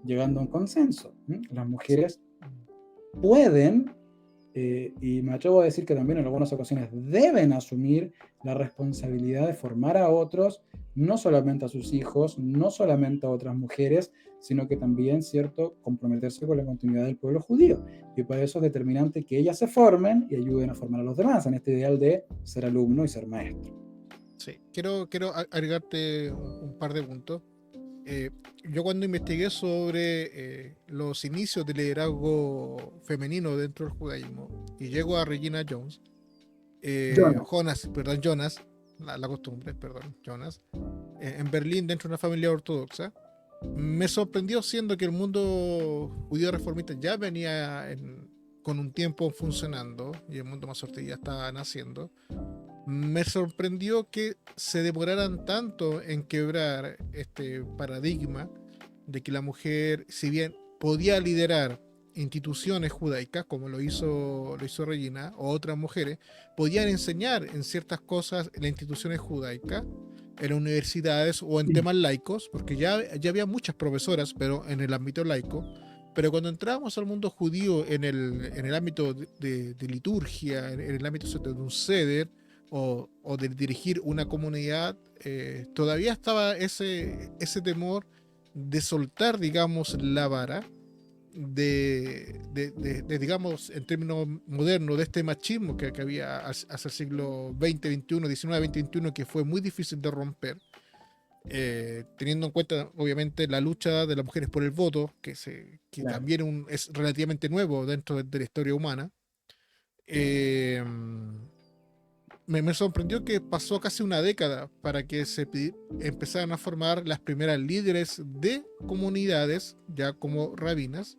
[SPEAKER 2] llegando a un consenso. Las mujeres pueden, y me atrevo a decir que también en algunas ocasiones deben asumir la responsabilidad de formar a otros, no solamente a sus hijos, no solamente a otras mujeres, sino que también, ¿cierto?, comprometerse con la continuidad del pueblo judío. Y para eso es determinante que ellas se formen y ayuden a formar a los demás, en este ideal de ser alumno y ser maestro.
[SPEAKER 1] Sí, quiero agregarte un par de puntos. Yo cuando investigué sobre los inicios del liderazgo femenino dentro del judaísmo y llego a Regina Jonas, la costumbre, perdón, Jonas, en Berlín dentro de una familia ortodoxa, me sorprendió siendo que el mundo judío reformista ya venía con un tiempo funcionando y el mundo mazortí ya estaba naciendo. Me sorprendió que se demoraran tanto en quebrar este paradigma de que la mujer, si bien podía liderar instituciones judaicas, como lo hizo Regina, o otras mujeres, podían enseñar en ciertas cosas en las instituciones judaicas, en las universidades o en temas laicos, porque ya había muchas profesoras, pero en el ámbito laico. Pero cuando entramos al mundo judío en el ámbito de liturgia, en el ámbito de un seder, o de dirigir una comunidad, todavía estaba ese temor de soltar, digamos, la vara digamos, en términos modernos, de este machismo que había hace el siglo XX, XXI, XIX, XX, XXI, que fue muy difícil de romper. teniendo en cuenta obviamente la lucha de las mujeres por el voto, que
[SPEAKER 2] Claro.
[SPEAKER 1] también es relativamente nuevo dentro de la historia humana. eh, me sorprendió que pasó casi una década para que empezaran a formar las primeras líderes de comunidades, ya como rabinas.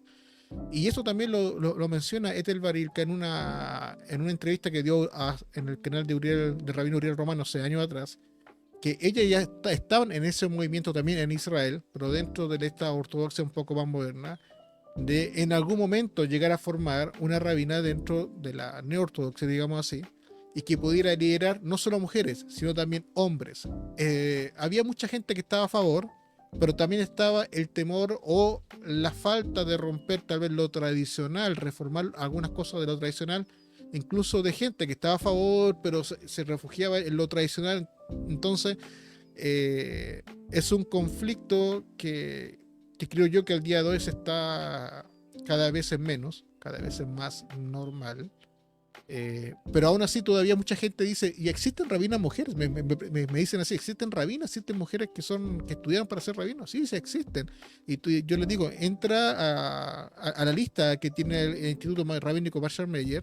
[SPEAKER 1] Y eso también lo menciona Ethel Barilka en una entrevista que dio en el canal de Rabino Uriel Romano hace años atrás, que ella ya estaban en ese movimiento también en Israel, pero dentro de esta ortodoxia un poco más moderna, de en algún momento llegar a formar una rabina dentro de la neortodoxia, digamos así, y que pudiera liderar no solo mujeres, sino también hombres. Había mucha gente que estaba a favor, pero también estaba el temor o la falta de romper tal vez lo tradicional, reformar algunas cosas de lo tradicional, incluso de gente que estaba a favor, pero se refugiaba en lo tradicional. Entonces, es un conflicto que creo yo que al día de hoy se está cada vez en menos, cada vez es más normal. Pero aún así todavía mucha gente dice, ¿y existen rabinas mujeres? Me dicen así, ¿existen rabinas? ¿Existen mujeres que estudiaron para ser rabinos? Sí, sí existen. Y yo les digo, entra a la lista que tiene el Instituto Rabínico Marshall Meyer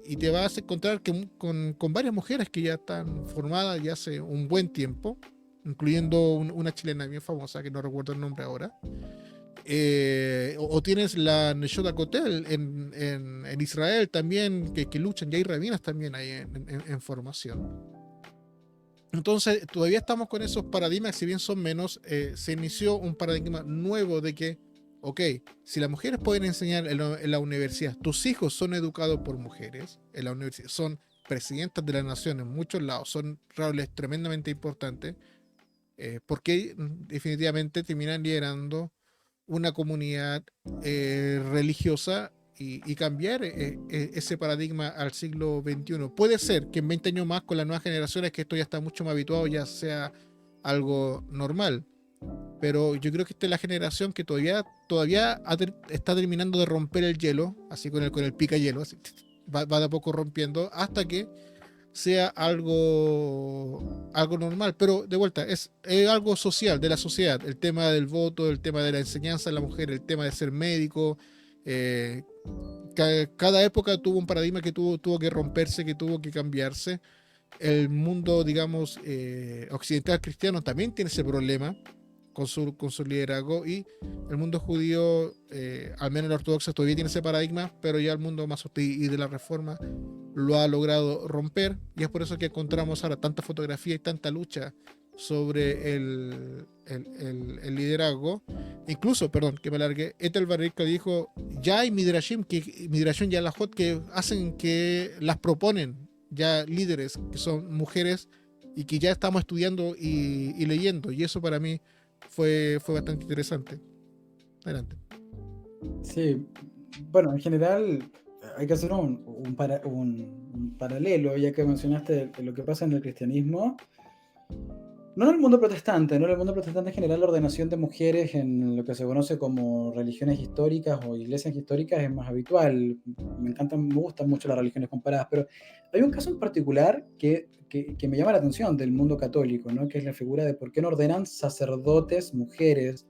[SPEAKER 1] y te vas a encontrar con varias mujeres que ya están formadas ya hace un buen tiempo, incluyendo una chilena bien famosa, que no recuerdo el nombre ahora. O tienes la Neshot Kotel en Israel también, que luchan, y hay rabinas también ahí en formación. Entonces, todavía estamos con esos paradigmas, si bien son menos, se inició un paradigma nuevo de que, ok, si las mujeres pueden enseñar en la universidad, tus hijos son educados por mujeres, en la universidad son presidentas de la nación en muchos lados, son roles tremendamente importantes, porque definitivamente terminan liderando una comunidad religiosa y cambiar ese paradigma al siglo XXI. Puede ser que en 20 años más con las nuevas generaciones que esto ya está mucho más habituado, ya sea algo normal. Pero yo creo que esta es la generación que todavía está terminando de romper el hielo, así con el pica hielo, así, va de a poco rompiendo hasta que sea algo normal, pero de vuelta, es algo social, de la sociedad, el tema del voto, el tema de la enseñanza de la mujer, el tema de ser médico. eh, Cada época tuvo un paradigma que tuvo que romperse, que tuvo que cambiarse. El mundo, digamos, occidental cristiano también tiene ese problema con su liderazgo, y el mundo judío, al menos el ortodoxo, todavía tiene ese paradigma, pero ya el mundo más y de la reforma lo ha logrado romper, y es por eso que encontramos ahora tanta fotografía y tanta lucha sobre el liderazgo. Incluso, perdón, que me alargué, Ethel Barilka dijo, ya hay Midrashim, Midrashim y Alajot que hacen, que las proponen ya líderes, que son mujeres, y que ya estamos estudiando y leyendo, y eso para mí fue bastante interesante. Adelante.
[SPEAKER 2] Sí, bueno, en general hay que hacer un paralelo, ya que mencionaste lo que pasa en el cristianismo. No en el mundo protestante, no en el mundo protestante en general, la ordenación de mujeres en lo que se conoce como religiones históricas o iglesias históricas es más habitual. Me gustan mucho las religiones comparadas, pero hay un caso en particular que me llama la atención del mundo católico, ¿no? Que es la figura de por qué no ordenan sacerdotes mujeres.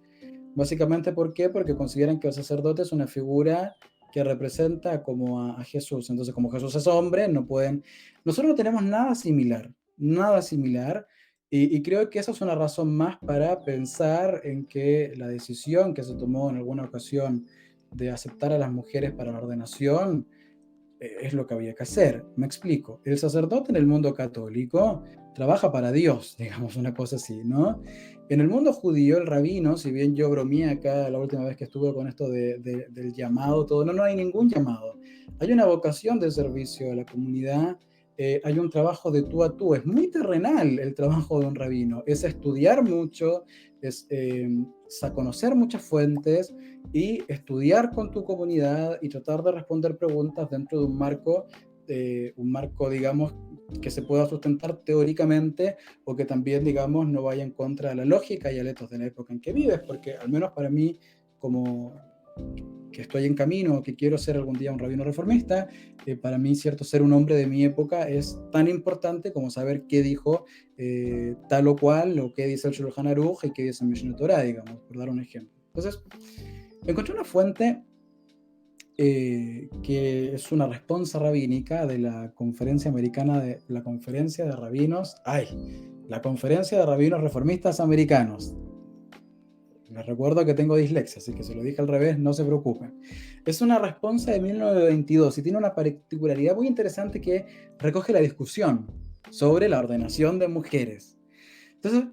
[SPEAKER 2] Básicamente, ¿por qué? Porque consideran que el sacerdote es una figura que representa como a Jesús. Entonces, como Jesús es hombre, no pueden... Nosotros no tenemos nada similar, nada similar. Y creo que esa es una razón más para pensar en que la decisión que se tomó en alguna ocasión de aceptar a las mujeres para la ordenación es lo que había que hacer. Me explico. El sacerdote en el mundo católico trabaja para Dios, digamos, una cosa así, ¿no? En el mundo judío, el rabino, si bien yo bromeé acá la última vez que estuve con esto del llamado, todo, no, no hay ningún llamado. Hay una vocación de servicio a la comunidad, hay un trabajo de tú a tú, es muy terrenal el trabajo de un rabino, es estudiar mucho, es conocer muchas fuentes y estudiar con tu comunidad y tratar de responder preguntas dentro de un marco, digamos, que se pueda sustentar teóricamente o que también, digamos, no vaya en contra de la lógica y al ethos de la época en que vives, porque al menos para mí, como que estoy en camino, que quiero ser algún día un rabino reformista, para mí, cierto, ser un hombre de mi época es tan importante como saber qué dijo tal o cual, o qué dice el Shulchan Aruch y qué dice el Mishneh Torah, digamos, por dar un ejemplo. Entonces, encontré una fuente que es una responsa rabínica de la conferencia americana de la conferencia de rabinos, la conferencia de rabinos reformistas americanos. Les recuerdo que tengo dislexia, así que si lo dije al revés, no se preocupen. Es una responsa de 1922 y tiene una particularidad muy interesante que recoge la discusión sobre la ordenación de mujeres. Entonces,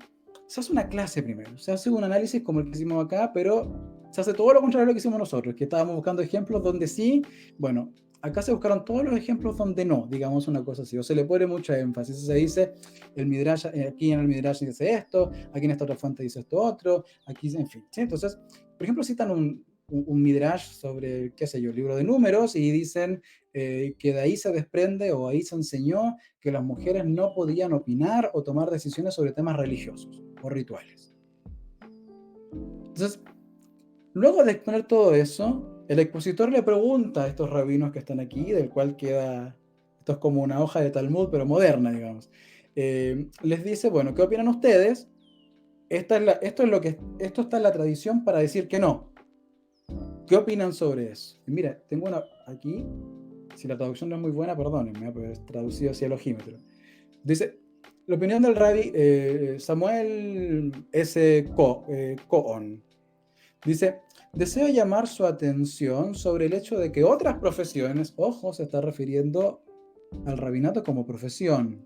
[SPEAKER 2] se hace una clase primero, se hace un análisis como el que hicimos acá, pero se hace todo lo contrario a lo que hicimos nosotros, que estábamos buscando ejemplos donde sí, bueno, acá se buscaron todos los ejemplos donde no, digamos una cosa así, o se le pone mucha énfasis, se dice, el Midrash, aquí en el Midrash dice esto, aquí en esta otra fuente dice esto otro, aquí, en fin, ¿sí? Entonces, por ejemplo, citan un Midrash sobre, qué sé yo, el libro de números y dicen que de ahí se desprende o ahí se enseñó que las mujeres no podían opinar o tomar decisiones sobre temas religiosos o rituales. Entonces, luego de exponer todo eso, el expositor le pregunta a estos rabinos que están aquí, del cual queda, esto es como una hoja de Talmud, pero moderna, digamos. Les dice, bueno, ¿qué opinan ustedes? Esto está en la tradición para decir que no. ¿Qué opinan sobre eso? Y mira, tengo una aquí, si la traducción no es muy buena, perdónenme, pero es traducido hacia el ojímetro. Dice, la opinión del rabbi Samuel S. Cohen. Dice, deseo llamar su atención sobre el hecho de que otras profesiones, ojo, se está refiriendo al rabinato como profesión.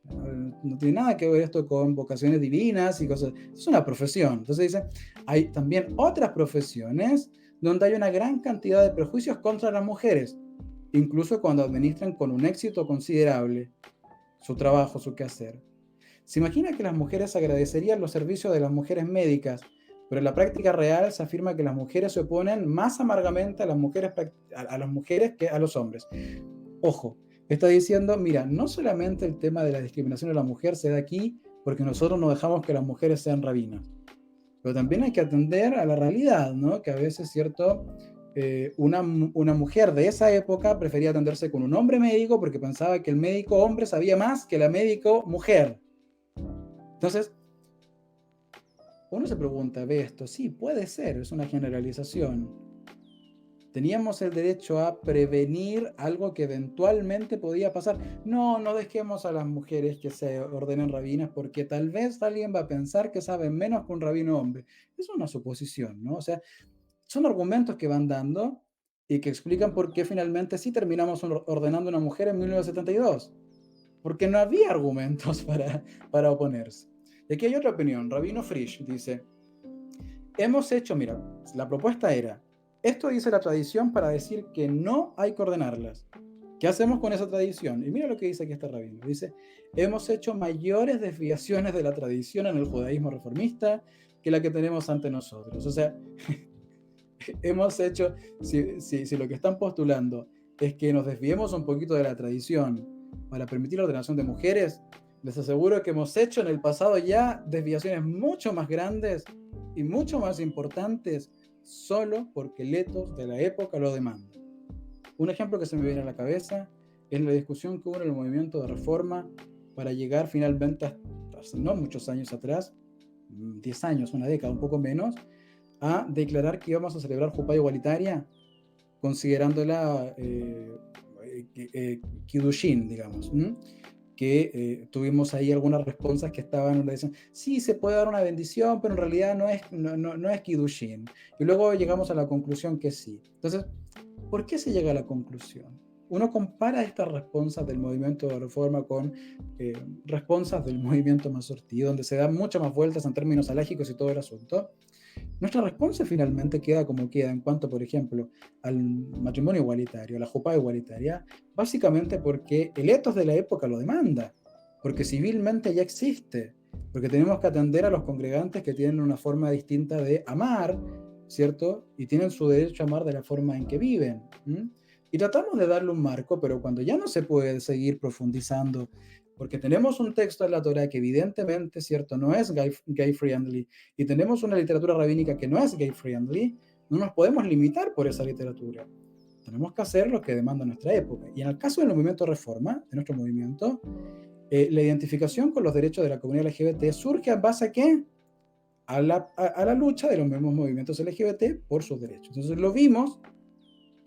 [SPEAKER 2] No tiene nada que ver esto con vocaciones divinas y cosas. Es una profesión. Entonces dice, hay también otras profesiones donde hay una gran cantidad de prejuicios contra las mujeres, incluso cuando administran con un éxito considerable su trabajo, su quehacer. Se imagina que las mujeres agradecerían los servicios de las mujeres médicas, pero en la práctica real se afirma que las mujeres se oponen más amargamente a las mujeres que a los hombres. Ojo, está diciendo, mira, no solamente el tema de la discriminación de la mujer se da aquí porque nosotros no dejamos que las mujeres sean rabinas, pero también hay que atender a la realidad, ¿no? Que a veces, ¿cierto? Una mujer de esa época prefería atenderse con un hombre médico porque pensaba que el médico hombre sabía más que la médico mujer. Entonces, uno se pregunta, ¿ve esto? Sí, puede ser, es una generalización. Teníamos el derecho a prevenir algo que eventualmente podía pasar. No, no dejemos a las mujeres que se ordenen rabinas porque tal vez alguien va a pensar que saben menos que un rabino hombre. Es una suposición, ¿no? O sea, son argumentos que van dando y que explican por qué finalmente sí terminamos ordenando a una mujer en 1972. Porque no había argumentos para oponerse. Y aquí hay otra opinión. Rabino Frisch dice, hemos hecho, mira, la propuesta era, esto dice la tradición para decir que no hay que ordenarlas. ¿Qué hacemos con esa tradición? Y mira lo que dice aquí este rabino. Dice, hemos hecho mayores desviaciones de la tradición en el judaísmo reformista que la que tenemos ante nosotros. O sea, hemos hecho, si lo que están postulando es que nos desviemos un poquito de la tradición para permitir la ordenación de mujeres, les aseguro que hemos hecho en el pasado ya desviaciones mucho más grandes y mucho más importantes solo porque el etos de la época lo demanda. Un ejemplo que se me viene a la cabeza es la discusión que hubo en el movimiento de reforma para llegar finalmente, hace no muchos años atrás, 10 años, una década, un poco menos, a declarar que íbamos a celebrar Jupá igualitaria, considerándola Kiddushin, digamos. Que tuvimos ahí algunas respuestas que estaban en la decisión, sí, se puede dar una bendición, pero en realidad no es Kiddushin. Y luego llegamos a la conclusión que sí. Entonces, ¿por qué se llega a la conclusión? Uno compara estas respuestas del movimiento de reforma con respuestas del movimiento masortí, donde se dan muchas más vueltas en términos alágicos y todo el asunto. Nuestra respuesta finalmente queda como queda en cuanto, por ejemplo, al matrimonio igualitario, a la jupá igualitaria, básicamente porque el etos de la época lo demanda, porque civilmente ya existe, porque tenemos que atender a los congregantes que tienen una forma distinta de amar, ¿cierto? Y tienen su derecho a amar de la forma en que viven. Y tratamos de darle un marco, pero cuando ya no se puede seguir profundizando, porque tenemos un texto en la Torá que evidentemente, ¿cierto?, no es gay friendly, y tenemos una literatura rabínica que no es gay friendly, No nos podemos limitar por esa literatura. Tenemos que hacer lo que demanda nuestra época. Y en el caso del movimiento Reforma, de nuestro movimiento, la identificación con los derechos de la comunidad LGBT surge a base a ¿qué? A la lucha de los mismos movimientos LGBT por sus derechos. Entonces lo vimos,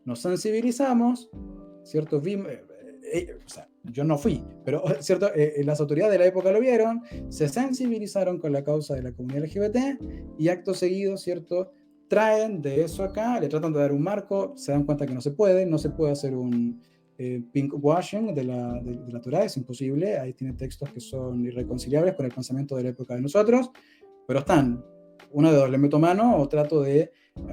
[SPEAKER 2] nos sensibilizamos, ¿cierto? O sea, yo no fui, pero ¿cierto? Las autoridades de la época lo vieron, se sensibilizaron con la causa de la comunidad LGBT y acto seguido, ¿cierto? Traen de eso acá, le tratan de dar un marco, se dan cuenta que no se puede hacer un pinkwashing de la Torá, es imposible, ahí tiene textos que son irreconciliables con el pensamiento de la época de nosotros, pero están, uno de dos, le meto mano o trato de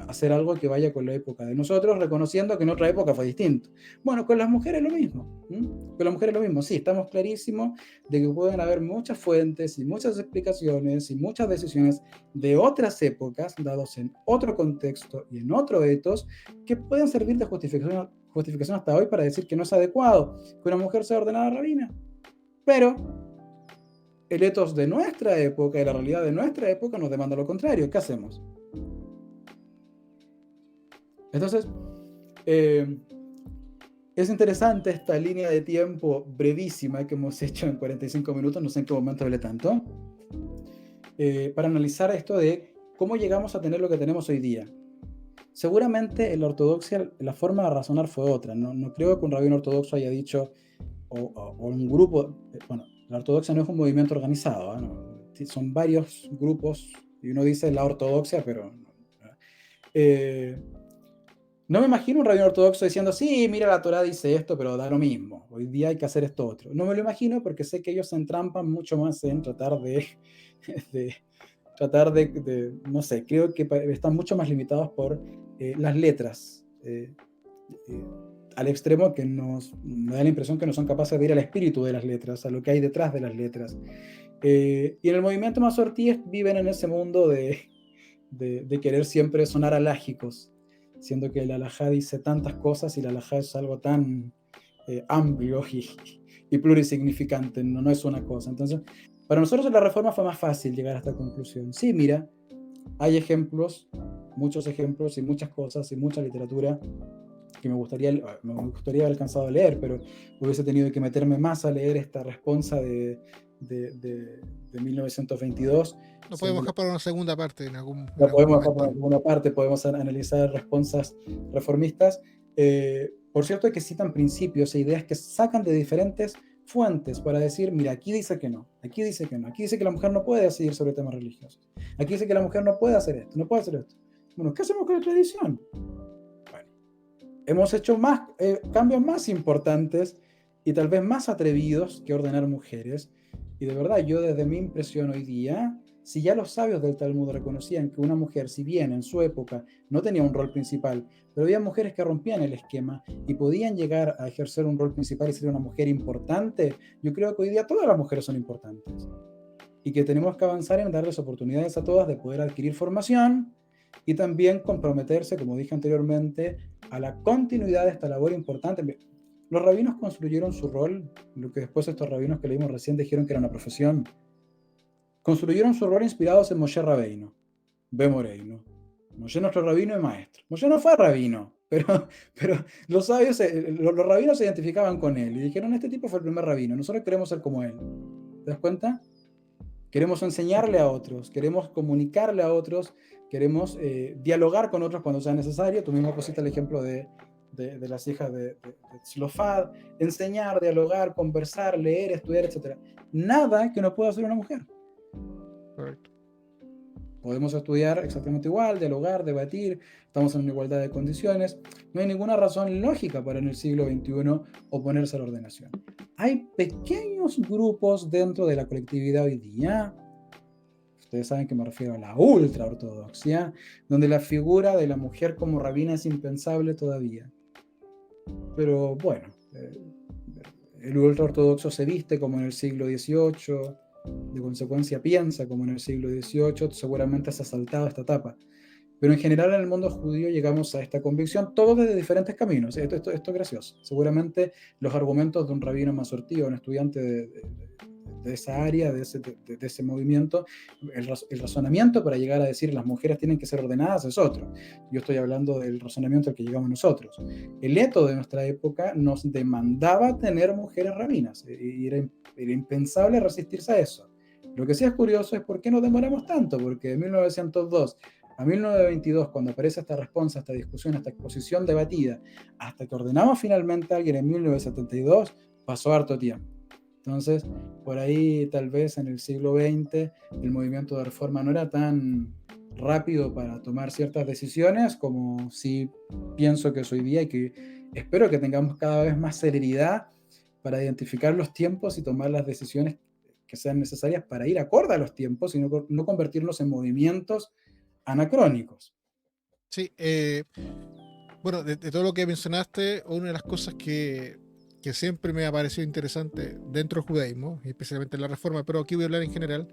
[SPEAKER 2] hacer algo que vaya con la época de nosotros, reconociendo que en otra época fue distinto. Bueno, con las mujeres lo mismo. Con las mujeres lo mismo. Sí, estamos clarísimos de que pueden haber muchas fuentes y muchas explicaciones y muchas decisiones de otras épocas, dados en otro contexto y en otro etos, que pueden servir de justificación hasta hoy para decir que no es adecuado que una mujer sea ordenada rabina. Pero el etos de nuestra época y la realidad de nuestra época nos demanda lo contrario. ¿Qué hacemos? Entonces, es interesante esta línea de tiempo brevísima que hemos hecho en 45 minutos, no sé en qué momento hablé tanto, para analizar esto de cómo llegamos a tener lo que tenemos hoy día. Seguramente en la ortodoxia la forma de razonar fue otra. No creo que un rabino ortodoxo haya dicho, o un grupo, bueno, la ortodoxia no es un movimiento organizado, ¿no? Son varios grupos, y uno dice la ortodoxia, pero no me imagino un rabino ortodoxo diciendo, sí, mira, la Torá dice esto, pero da lo mismo, hoy día hay que hacer esto otro. No me lo imagino porque sé que ellos se entrampan mucho más en tratar de no sé, creo que están mucho más limitados por las letras, al extremo que me da la impresión que no son capaces de ir al espíritu de las letras, a lo que hay detrás de las letras. Y en el movimiento Masortí viven en ese mundo de querer siempre sonar alágicos, siendo que la halajá dice tantas cosas y la halajá es algo tan amplio y plurisignificante, no es una cosa. Entonces, para nosotros en la Reforma fue más fácil llegar a esta conclusión. Sí, mira, hay ejemplos, muchos ejemplos y muchas cosas y mucha literatura que me gustaría haber alcanzado a leer, pero hubiese tenido que meterme más a leer esta responsa de 1922.
[SPEAKER 1] Lo podemos dejar para una segunda parte en algún
[SPEAKER 2] podemos dejar
[SPEAKER 1] momento.
[SPEAKER 2] para alguna parte, podemos analizar responsas reformistas. Por cierto, que citan principios e ideas que sacan de diferentes fuentes para decir, mira, aquí dice que no, aquí dice que no, aquí dice que la mujer no puede decidir sobre temas religiosos, aquí dice que la mujer no puede hacer esto, no puede hacer esto. Bueno, ¿qué hacemos con la tradición? Bueno, hemos hecho cambios más importantes y tal vez más atrevidos que ordenar mujeres. Y de verdad, yo desde mi impresión hoy día, si ya los sabios del Talmud reconocían que una mujer, si bien en su época no tenía un rol principal, pero había mujeres que rompían el esquema y podían llegar a ejercer un rol principal y ser una mujer importante, yo creo que hoy día todas las mujeres son importantes. Y que tenemos que avanzar en darles oportunidades a todas de poder adquirir formación y también comprometerse, como dije anteriormente, a la continuidad de esta labor importante. Los rabinos construyeron su rol, lo que después estos rabinos que leímos recién dijeron que era una profesión. Construyeron su rol inspirados en Moshe Rabbeinu, Bemoreinu. Moshe nuestro rabino y maestro. Moshe no fue rabino, pero los sabios, los rabinos se identificaban con él y dijeron, este tipo fue el primer rabino, nosotros queremos ser como él. ¿Te das cuenta? Queremos enseñarle a otros, queremos comunicarle a otros, queremos dialogar con otros cuando sea necesario. Tú mismo pusiste el ejemplo de las hijas de Tzlofad, enseñar, dialogar, conversar, leer, estudiar, etc. Nada que no pueda hacer una mujer.
[SPEAKER 1] Correcto.
[SPEAKER 2] Podemos estudiar exactamente igual, dialogar, debatir, estamos en una igualdad de condiciones. No hay ninguna razón lógica para en el siglo XXI oponerse a la ordenación. Hay pequeños grupos dentro de la colectividad hoy día, ustedes saben que me refiero a la ultraortodoxia, donde la figura de la mujer como rabina es impensable todavía. Pero bueno, el ultraortodoxo se viste como en el siglo XVIII, de consecuencia piensa como en el siglo XVIII, seguramente se ha saltado esta etapa. Pero en general en el mundo judío llegamos a esta convicción, todos desde diferentes caminos. Esto es gracioso. Seguramente los argumentos de un rabino masortí o un estudiante de de esa área, de ese movimiento, el razonamiento para llegar a decir las mujeres tienen que ser ordenadas es otro. Yo estoy hablando del razonamiento al que llegamos nosotros. El eto de nuestra época nos demandaba tener mujeres rabinas, y era impensable resistirse a eso. Lo que sí es curioso es por qué nos demoramos tanto, porque de 1902 a 1922, cuando aparece esta respuesta, esta discusión, esta exposición debatida, hasta que ordenamos finalmente a alguien en 1972, pasó harto tiempo. Entonces, por ahí tal vez en el siglo XX el movimiento de reforma no era tan rápido para tomar ciertas decisiones como sí pienso que es hoy día, y que espero que tengamos cada vez más celeridad para identificar los tiempos y tomar las decisiones que sean necesarias para ir acorde a los tiempos y no convertirnos en movimientos anacrónicos.
[SPEAKER 1] Sí, bueno, de todo lo que mencionaste, una de las cosas que siempre me ha parecido interesante dentro del judaísmo, y especialmente en la reforma, pero aquí voy a hablar en general,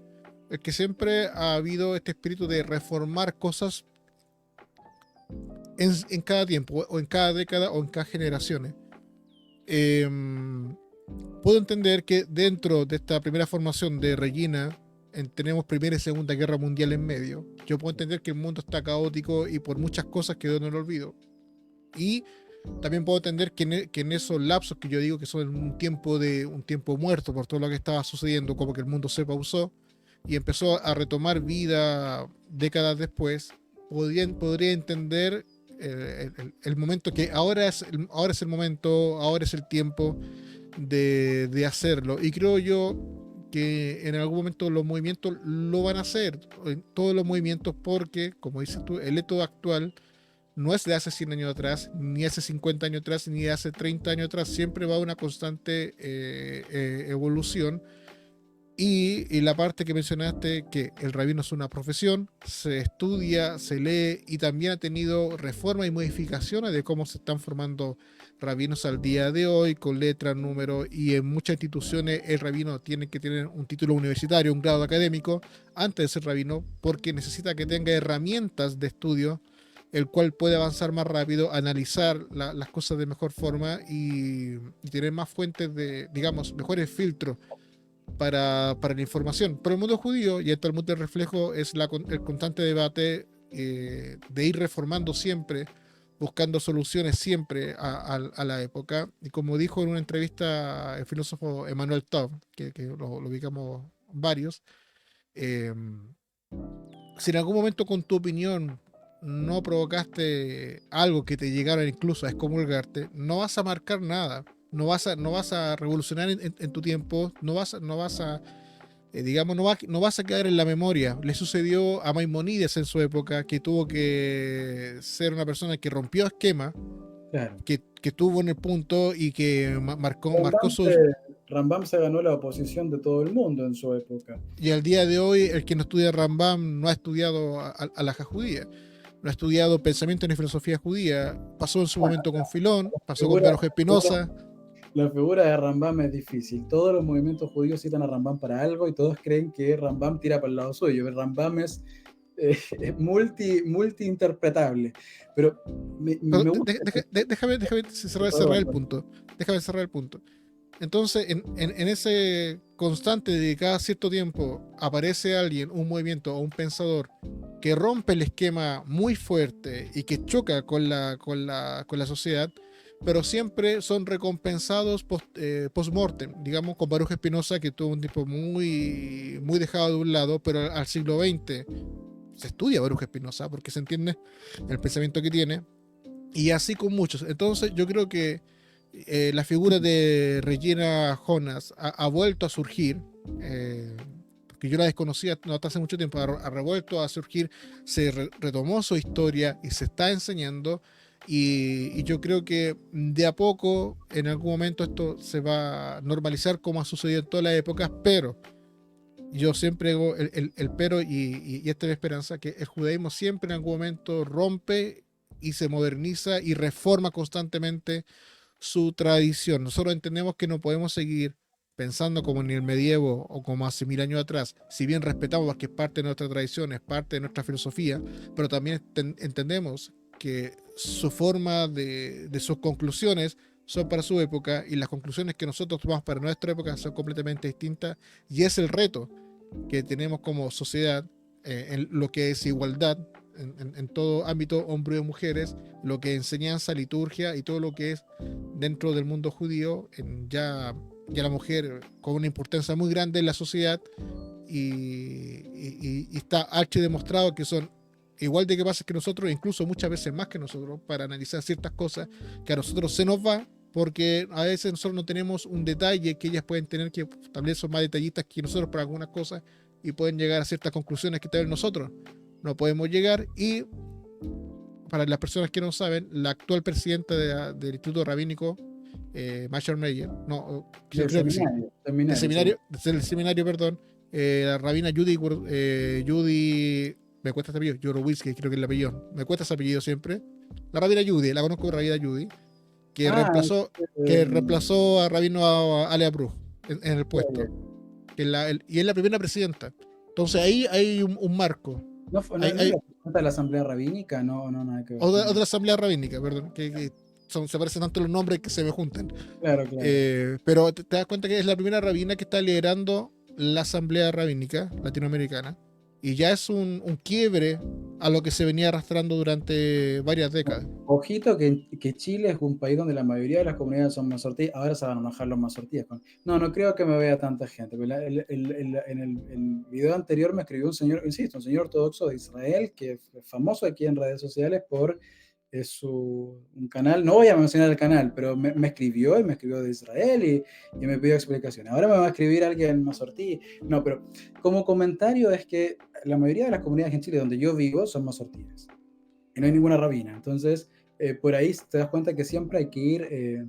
[SPEAKER 1] es que siempre ha habido este espíritu de reformar cosas en cada tiempo, o en cada década, o en cada generación. Puedo entender que dentro de esta primera formación de Regina tenemos Primera y Segunda Guerra Mundial en medio. Yo puedo entender que el mundo está caótico y por muchas cosas quedó en el olvido. Y también puedo entender que en esos lapsos que yo digo que son un tiempo muerto por todo lo que estaba sucediendo, como que el mundo se pausó y empezó a retomar vida décadas después, podría entender el momento que ahora es el momento, ahora es el tiempo de hacerlo. Y creo yo que en algún momento los movimientos lo van a hacer, todos los movimientos, porque, como dices tú, el método actual no es de hace 100 años atrás, ni hace 50 años atrás, ni hace 30 años atrás, siempre va a una constante evolución. Y la parte que mencionaste, que el rabino es una profesión, se estudia, se lee y también ha tenido reformas y modificaciones de cómo se están formando rabinos al día de hoy, con letras, números, y en muchas instituciones el rabino tiene que tener un título universitario, un grado académico, antes de ser rabino, porque necesita que tenga herramientas de estudio, el cual puede avanzar más rápido, analizar las cosas de mejor forma y tener más fuentes de, digamos, mejores filtros para la información. Pero el mundo judío, y esto el mundo del reflejo, es el constante debate de ir reformando siempre, buscando soluciones siempre a la época. Y como dijo en una entrevista el filósofo Emmanuel Tov, que lo ubicamos varios, eh, si en algún momento con tu opinión no provocaste algo que te llegara incluso a excomulgarte, no vas a marcar nada, no vas a revolucionar en tu tiempo, no vas a digamos, no vas a quedar en la memoria. Le sucedió a Maimonides en su época, que tuvo que ser una persona que rompió esquema,
[SPEAKER 2] Claro.
[SPEAKER 1] que estuvo en el punto y que marcó
[SPEAKER 2] Rambam
[SPEAKER 1] sus...
[SPEAKER 2] Rambam se ganó la oposición de todo el mundo en su época.
[SPEAKER 1] Y al día de hoy, el que no estudia Rambam no ha estudiado a la judía, no ha estudiado pensamiento ni filosofía judía. Pasó en su momento con Filón, pasó con Baruch Espinosa.
[SPEAKER 2] La figura de Rambam es difícil. Todos los movimientos judíos citan a Rambam para algo y todos creen que Rambam tira para el lado suyo. Rambam es multi-interpretable. Pero me gusta.
[SPEAKER 1] Déjame cerrar el punto. Déjame cerrar el punto. Entonces, en ese constante de cada cierto tiempo aparece alguien, un movimiento o un pensador que rompe el esquema muy fuerte y que choca con la sociedad, pero siempre son recompensados post-mortem, digamos con Baruch Espinosa, que tuvo un tipo muy, muy dejado de un lado, pero al siglo XX se estudia Baruch Espinosa porque se entiende el pensamiento que tiene, y así con muchos. Entonces yo creo que la figura de Regina Jonas ha vuelto a surgir, porque yo la desconocía no hasta hace mucho tiempo, ha revuelto a surgir, se retomó su historia y se está enseñando, y yo creo que de a poco, en algún momento esto se va a normalizar como ha sucedido en todas las épocas, pero yo siempre hago el pero, y esta es mi esperanza, que el judaísmo siempre en algún momento rompe y se moderniza y reforma constantemente su tradición. Nosotros entendemos que no podemos seguir pensando como en el medievo o como hace 1000 años atrás, si bien respetamos porque es parte de nuestra tradición, es parte de nuestra filosofía, pero también entendemos que su forma de sus conclusiones son para su época y las conclusiones que nosotros tomamos para nuestra época son completamente distintas, y es el reto que tenemos como sociedad, en lo que es igualdad en todo ámbito, hombres y mujeres, lo que es enseñanza, liturgia y todo lo que es dentro del mundo judío, ya la mujer con una importancia muy grande en la sociedad, y está archi demostrado que son igual de capaces que nosotros, incluso muchas veces más que nosotros, para analizar ciertas cosas que a nosotros se nos va, porque a veces nosotros no tenemos un detalle que ellas pueden tener, que tal vez son más detallistas que nosotros para algunas cosas, y pueden llegar a ciertas conclusiones que tal vez nosotros no podemos llegar. Y para las personas que no saben, la actual presidenta del Instituto Rabínico, Marshall Meyer, no, yo
[SPEAKER 2] Del
[SPEAKER 1] creo que sí,
[SPEAKER 2] seminario, sí.
[SPEAKER 1] del seminario, perdón, la rabina Judy, me cuesta este apellido, Jorowitsky, creo que es el apellido, me cuesta ese apellido siempre. La rabina Judy, la conozco como rabina Judy, que
[SPEAKER 2] Ah,
[SPEAKER 1] reemplazó, que reemplazó a Rabino Alea Bruce en el puesto, y es la primera presidenta. Entonces ahí hay un marco.
[SPEAKER 2] no
[SPEAKER 1] Hay
[SPEAKER 2] era presidenta de la Asamblea Rabínica, no, nada que ver.
[SPEAKER 1] otra asamblea rabínica, perdón, que se parecen tanto los nombres que se me juntan.
[SPEAKER 2] Claro, claro.
[SPEAKER 1] Pero te das cuenta que es la primera rabina que está liderando la asamblea rabínica latinoamericana, y ya es un quiebre a lo que se venía arrastrando durante varias décadas.
[SPEAKER 2] Ojito que Chile es un país donde la mayoría de las comunidades son mazortíes. Ahora se van a enojar los mazortíes. No creo que me vea tanta gente. Pero en el video anterior me escribió un señor, insisto, un señor ortodoxo de Israel, que es famoso aquí en redes sociales por un canal. No voy a mencionar el canal, pero me escribió de Israel y me pidió explicaciones. Ahora me va a escribir alguien mazortí. No, pero como comentario es que la mayoría de las comunidades en Chile donde yo vivo son mazortíes y no hay ninguna rabina. Entonces, por ahí te das cuenta que siempre hay que ir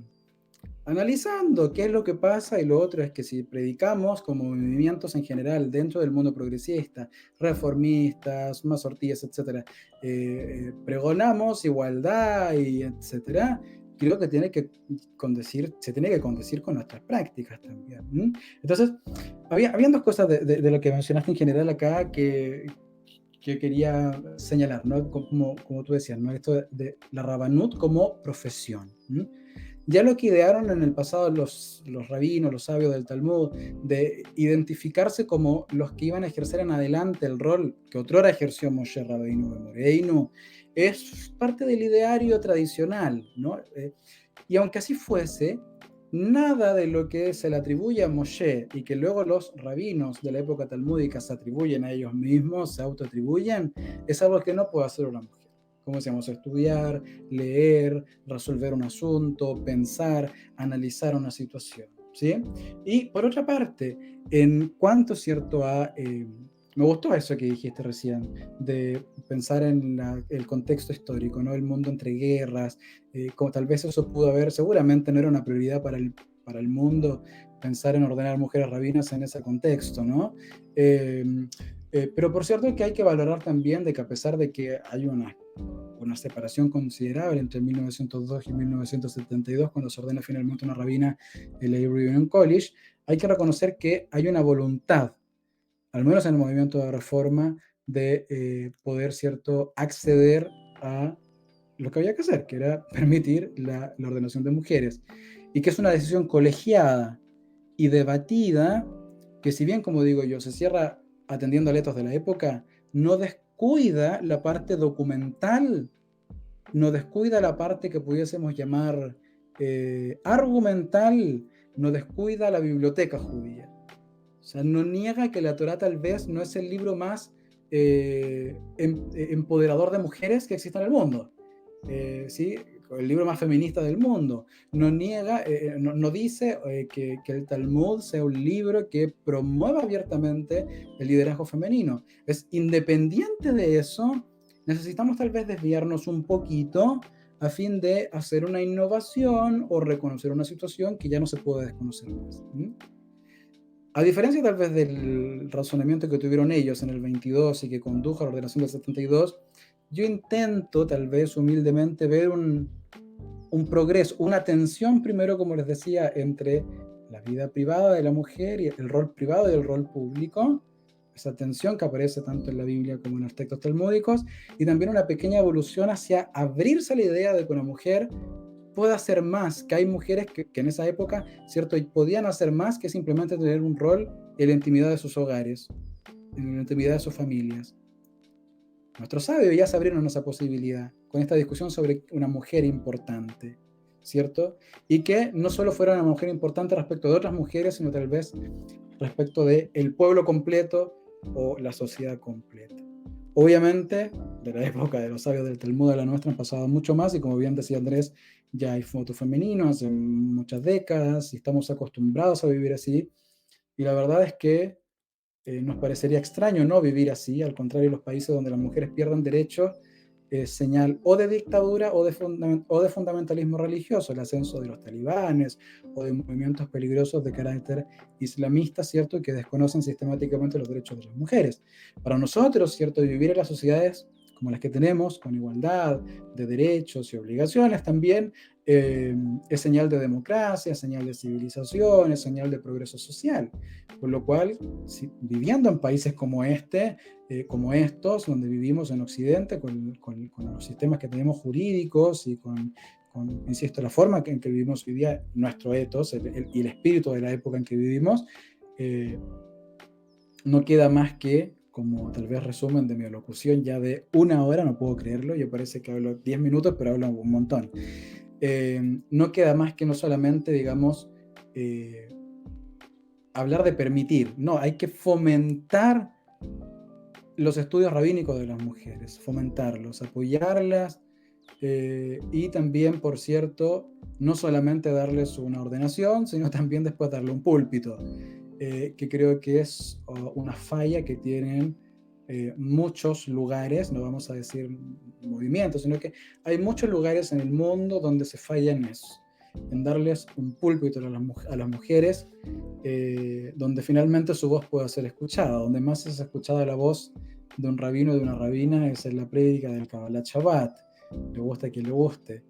[SPEAKER 2] analizando qué es lo que pasa, y lo otro es que si predicamos como movimientos en general dentro del mundo progresista, reformistas, mazortíes, etcétera, pregonamos igualdad y etcétera, creo que se tiene que condecir con nuestras prácticas también. Entonces, habían dos cosas de lo que mencionaste en general acá que quería señalar, ¿no? Como tú decías, ¿no? Esto de la Rabanut como profesión. Ya lo que idearon en el pasado los rabinos, los sabios del Talmud, de identificarse como los que iban a ejercer en adelante el rol que otrora ejerció Moshe Rabbeinu ben Moreinu, es parte del ideario tradicional, ¿no? Y aunque así fuese, nada de lo que se le atribuye a Moshe y que luego los rabinos de la época talmúdica se atribuyen a ellos mismos, se autoatribuyen, es algo que no puede hacer una mujer. Como decíamos, estudiar, leer, resolver un asunto, pensar, analizar una situación, ¿sí? Y por otra parte, en cuanto, ¿cierto?, me gustó eso que dijiste recién, de pensar en el contexto histórico, ¿no? El mundo entre guerras, como tal vez eso pudo haber, seguramente no era una prioridad para el mundo pensar en ordenar mujeres rabinas en ese contexto, ¿no? Pero por cierto que hay que valorar también de que a pesar de que hay una separación considerable entre 1902 y 1972, cuando se ordena finalmente una rabina en la Hebrew Union College, hay que reconocer que hay una voluntad, al menos en el movimiento de reforma, de poder, ¿cierto?, acceder a lo que había que hacer, que era permitir la ordenación de mujeres, y que es una decisión colegiada y debatida, que si bien, como digo yo, se cierra atendiendo a letos de la época, no descuida la parte documental, no descuida la parte que pudiésemos llamar argumental, no descuida la biblioteca judía. O sea, no niega que la Torá tal vez no es el libro más empoderador de mujeres que existe en el mundo, ¿sí? El libro más feminista del mundo. No niega, no dice que el Talmud sea un libro que promueva abiertamente el liderazgo femenino. Es independiente de eso, necesitamos tal vez desviarnos un poquito a fin de hacer una innovación o reconocer una situación que ya no se puede desconocer más. A diferencia tal vez del razonamiento que tuvieron ellos en el 22 y que condujo a la ordenación del 72, yo intento tal vez humildemente ver un progreso, una tensión primero, como les decía, entre la vida privada de la mujer y el rol privado y el rol público, esa tensión que aparece tanto en la Biblia como en los textos talmúdicos, y también una pequeña evolución hacia abrirse a la idea de que una mujer puede hacer más, que hay mujeres que en esa época, ¿cierto?, podían hacer más que simplemente tener un rol en la intimidad de sus hogares, en la intimidad de sus familias. Nuestros sabios ya se abrieron esa posibilidad con esta discusión sobre una mujer importante, ¿cierto? Y que no solo fuera una mujer importante respecto de otras mujeres, sino tal vez respecto del pueblo completo o la sociedad completa. Obviamente, de la época de los sabios del Talmud a la nuestra han pasado mucho más, y como bien decía Andrés, ya hay voto femenino hace muchas décadas y estamos acostumbrados a vivir así. Y la verdad es que nos parecería extraño no vivir así. Al contrario, los países donde las mujeres pierden derechos es señal o de dictadura o de fundamentalismo religioso, el ascenso de los talibanes o de movimientos peligrosos de carácter islamista, ¿cierto?, que desconocen sistemáticamente los derechos de las mujeres. Para nosotros, ¿cierto?, vivir en las sociedades como las que tenemos, con igualdad de derechos y obligaciones también, es señal de democracia, es señal de civilización, es señal de progreso social. Por lo cual, viviendo en países como como estos, donde vivimos en Occidente, con los sistemas que tenemos jurídicos y insisto, la forma en que vivimos hoy día, nuestro ethos y el espíritu de la época en que vivimos, no queda más que, como tal vez resumen de mi alocución ya de 1 hora, no puedo creerlo, yo parece que hablo 10 minutos, pero hablo un montón. No queda más que no solamente, digamos, hablar de permitir, no, hay que fomentar los estudios rabínicos de las mujeres, fomentarlos, apoyarlas, y también, por cierto, no solamente darles una ordenación, sino también después darle un púlpito, que creo que es una falla que tienen muchos lugares, no vamos a decir movimientos, sino que hay muchos lugares en el mundo donde se falla en eso, en darles un púlpito a las mujeres, donde finalmente su voz pueda ser escuchada, donde más es escuchada la voz de un rabino o de una rabina es en la prédica del Kabbalat Shabbat, le gusta a quien le guste.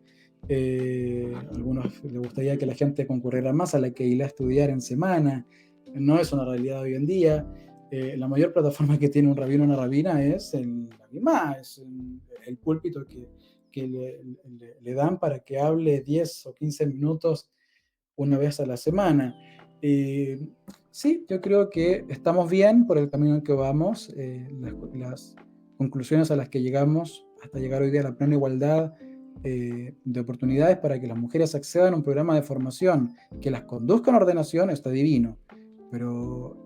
[SPEAKER 2] Algunos les gustaría que la gente concurriera más a la Keilah a estudiar en semana, no es una realidad hoy en día. La mayor plataforma que tiene un rabino o una rabina es la Bimá, es el púlpito que le dan para que hable 10 o 15 minutos una vez a la semana. Sí, yo creo que estamos bien por el camino en que vamos. Las conclusiones a las que llegamos hasta llegar hoy día a la plena igualdad de oportunidades para que las mujeres accedan a un programa de formación que las conduzca a una ordenación está divino, pero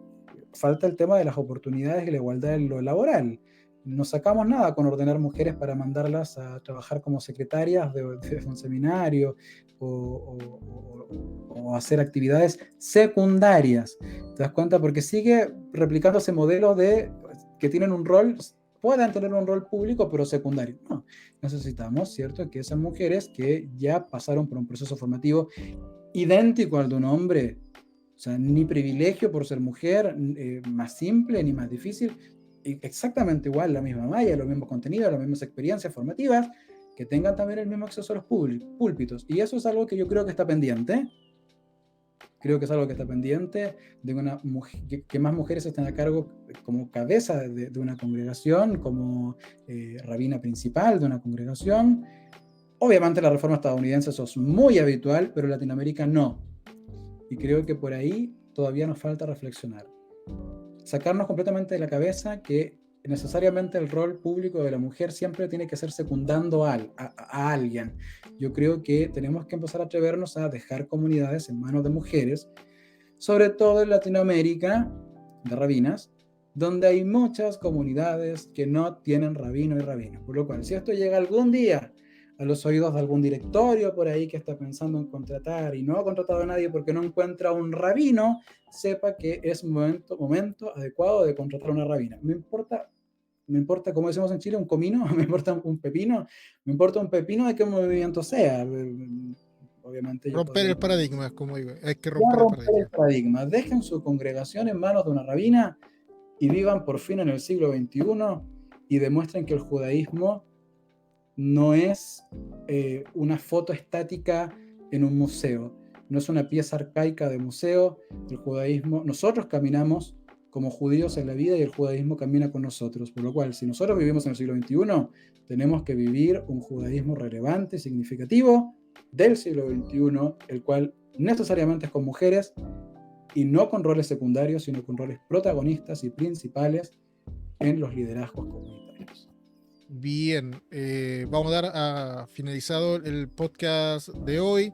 [SPEAKER 2] falta el tema de las oportunidades y la igualdad en lo laboral. No sacamos nada con ordenar mujeres para mandarlas a trabajar como secretarias de un seminario o hacer actividades secundarias. ¿Te das cuenta? Porque sigue replicándose modelos que tienen un rol, puedan tener un rol público, pero secundario. No, necesitamos, ¿cierto?, que esas mujeres que ya pasaron por un proceso formativo idéntico al de un hombre, o sea, ni privilegio por ser mujer, más simple ni más difícil, exactamente igual, la misma malla, los mismos contenidos, las mismas experiencias formativas, que tengan también el mismo acceso a los púlpitos. Y eso es algo que yo creo que está pendiente. Creo que es algo que está pendiente de que más mujeres estén a cargo como cabeza de una congregación, como rabina principal de una congregación. Obviamente la reforma estadounidense eso es muy habitual, pero en Latinoamérica no. Y creo que por ahí todavía nos falta reflexionar. Sacarnos completamente de la cabeza que necesariamente el rol público de la mujer siempre tiene que ser secundando a alguien. Yo creo que tenemos que empezar a atrevernos a dejar comunidades en manos de mujeres, sobre todo en Latinoamérica, de rabinas, donde hay muchas comunidades que no tienen rabino y rabina. Por lo cual, si esto llega algún día a los oídos de algún directorio por ahí que está pensando en contratar y no ha contratado a nadie porque no encuentra un rabino, sepa que es momento adecuado de contratar a una rabina. Me importa, como decimos en Chile, un comino, me importa un pepino, me importa un pepino de qué movimiento sea. Obviamente yo
[SPEAKER 1] Romper
[SPEAKER 2] podría
[SPEAKER 1] el paradigma, como digo, hay que romper el
[SPEAKER 2] romper el
[SPEAKER 1] paradigma.
[SPEAKER 2] paradigma. Dejen su congregación en manos de una rabina y vivan por fin en el siglo XXI y demuestren que el judaísmo no es una foto estática en un museo, no es una pieza arcaica de museo. El judaísmo, nosotros caminamos como judíos en la vida y el judaísmo camina con nosotros, por lo cual si nosotros vivimos en el siglo XXI, tenemos que vivir un judaísmo relevante, significativo, del siglo XXI, el cual necesariamente es con mujeres y no con roles secundarios, sino con roles protagonistas y principales en los liderazgos comunitarios.
[SPEAKER 1] Bien, vamos a dar a finalizado el podcast de hoy.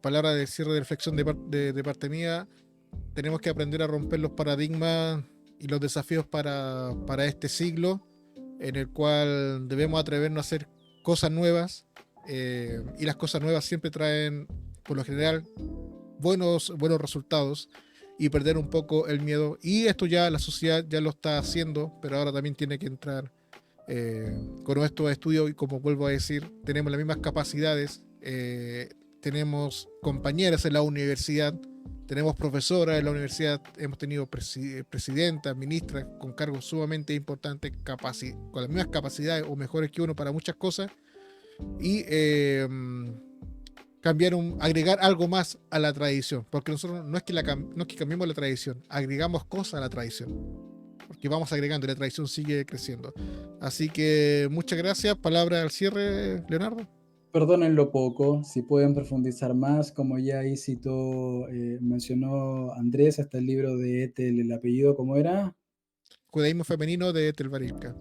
[SPEAKER 1] Palabra de cierre de reflexión de parte mía. Tenemos que aprender a romper los paradigmas y los desafíos para este siglo, en el cual debemos atrevernos a hacer cosas nuevas, y las cosas nuevas siempre traen, por lo general, buenos resultados, y perder un poco el miedo. Y esto ya la sociedad ya lo está haciendo, pero ahora también tiene que entrar con estos estudios, y como vuelvo a decir, tenemos las mismas capacidades, tenemos compañeras en la universidad, tenemos profesoras en la universidad, hemos tenido presidentas, ministras con cargos sumamente importantes, con las mismas capacidades o mejores que uno para muchas cosas, y agregar algo más a la tradición, porque nosotros no es que cambiemos la tradición, agregamos cosas a la tradición, porque vamos agregando y la tradición sigue creciendo. Así que muchas gracias. Palabra al cierre, Leonardo.
[SPEAKER 2] Perdonen lo poco, si pueden profundizar más, como ya ahí mencionó Andrés, hasta el libro de Ethel, el apellido, ¿cómo era?
[SPEAKER 1] Judaísmo femenino de Ethel Barilka.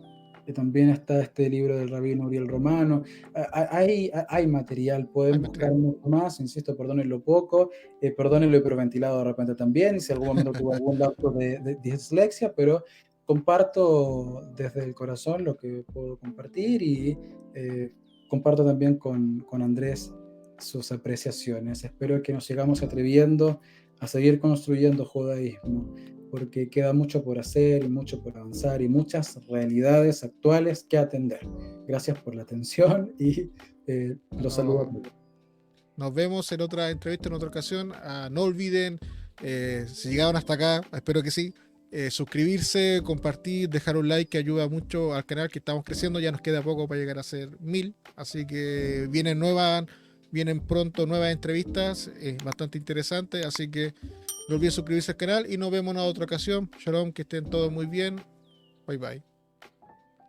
[SPEAKER 2] También está este libro del rabino Uriel Romano. Hay material, pueden buscar mucho más, insisto, perdonen lo poco, perdonen lo hiperventilado de repente también, si algún momento tuve algún lapso de dislexia, pero comparto desde el corazón lo que puedo compartir y comparto también con Andrés sus apreciaciones. Espero que nos sigamos atreviendo a seguir construyendo judaísmo, porque queda mucho por hacer y mucho por avanzar y muchas realidades actuales que atender. Gracias por la atención y los saludo a todos.
[SPEAKER 1] Nos vemos en otra entrevista, en otra ocasión. No olviden, si llegaron hasta acá, espero que sí, suscribirse, compartir, dejar un like, que ayuda mucho al canal, que estamos creciendo. Ya nos queda poco para llegar a ser 1000, así que vienen pronto nuevas entrevistas, bastante interesantes, así que no olviden suscribirse al canal y nos vemos en otra ocasión. Shalom, que estén todos muy bien. Bye bye.